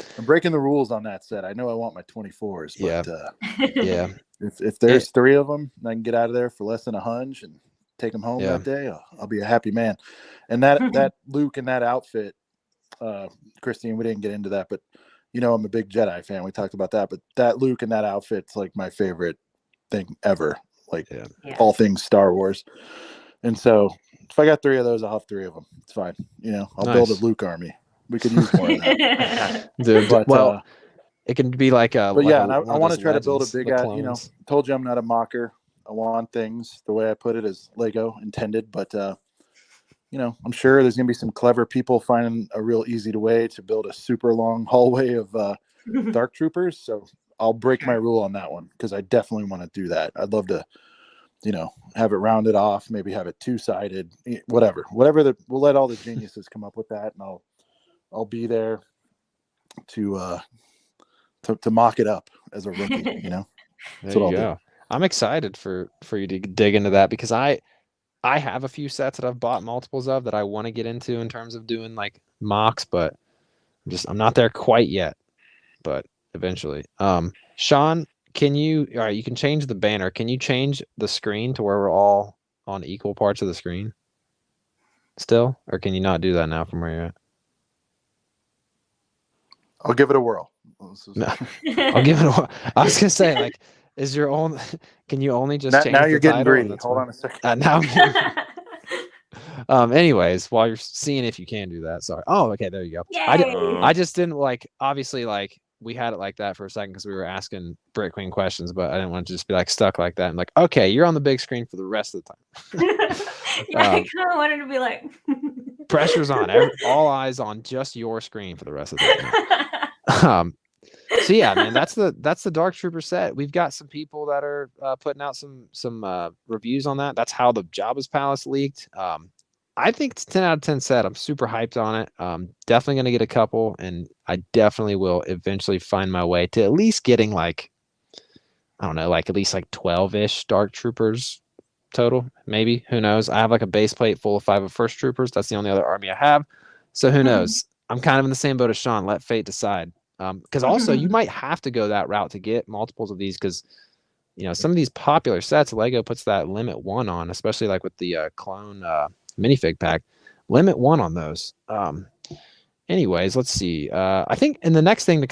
the rules on that set. I know I want my 24s, but if there's 3 of them and I can get out of there for less than a hunch and take them home that day, I'll be a happy man. And that Luke in that outfit, Christine, we didn't get into that, but I'm a big Jedi fan. We talked about that, but that Luke in that outfit's like my favorite thing ever. Like all things Star Wars. And so if I got 3 of those, I'll have 3 of them. It's fine. I'll build a Luke army. We could use more of that. Dude, but, it can be like a. But yeah, and I want to try to build a big. Told you I'm not a mocker. I want things the way I put it as Lego intended, but I'm sure there's gonna be some clever people finding a real easy way to build a super long hallway of Dark Troopers. So I'll break my rule on that one because I definitely want to do that. I'd love to, have it rounded off, maybe have it 2-sided, whatever we'll let all the geniuses come up with that, and I'll be there to mock it up as a rookie. That's what I'll do. I'm excited for you to dig into that because I have a few sets that I've bought multiples of that I want to get into in terms of doing like mocks, but I'm not there quite yet, but eventually. Sean, you can change the banner. Can you change the screen to where we're all on equal parts of the screen still? Or can you not do that now from where you're at? I'll give it a whirl. No, I'll give it a whirl. I was going to say, like, Is your own? Can you only just change now the you're getting title? greedy. Hold on a second. Now. Anyways, while you're seeing if you can do that, sorry. Oh, okay, there you go. I just didn't like. Obviously, like we had it like that for a second because we were asking BrickQueen questions, but I didn't want to just be like stuck like that. And like, okay, you're on the big screen for the rest of the time. Yeah, I kind of wanted to be like, pressure's on. All eyes on just your screen for the rest of the time. So yeah, man, that's the Dark Trooper set. We've got some people that are putting out some reviews on that. That's how the Jabba's Palace leaked. I think it's 10 out of 10 set. I'm super hyped on it. Definitely gonna get a couple, and I definitely will eventually find my way to at least getting like, I don't know, like at least like 12-ish Dark Troopers total. Maybe, who knows? I have like a base plate full of 5 of First Troopers. That's the only other army I have. So who knows? I'm kind of in the same boat as Sean. Let fate decide. Because also you might have to go that route to get multiples of these, because some of these popular sets, Lego puts that limit 1 on, especially like with the clone minifig pack, limit 1 on those. Anyways, let's see. I think in the next thing to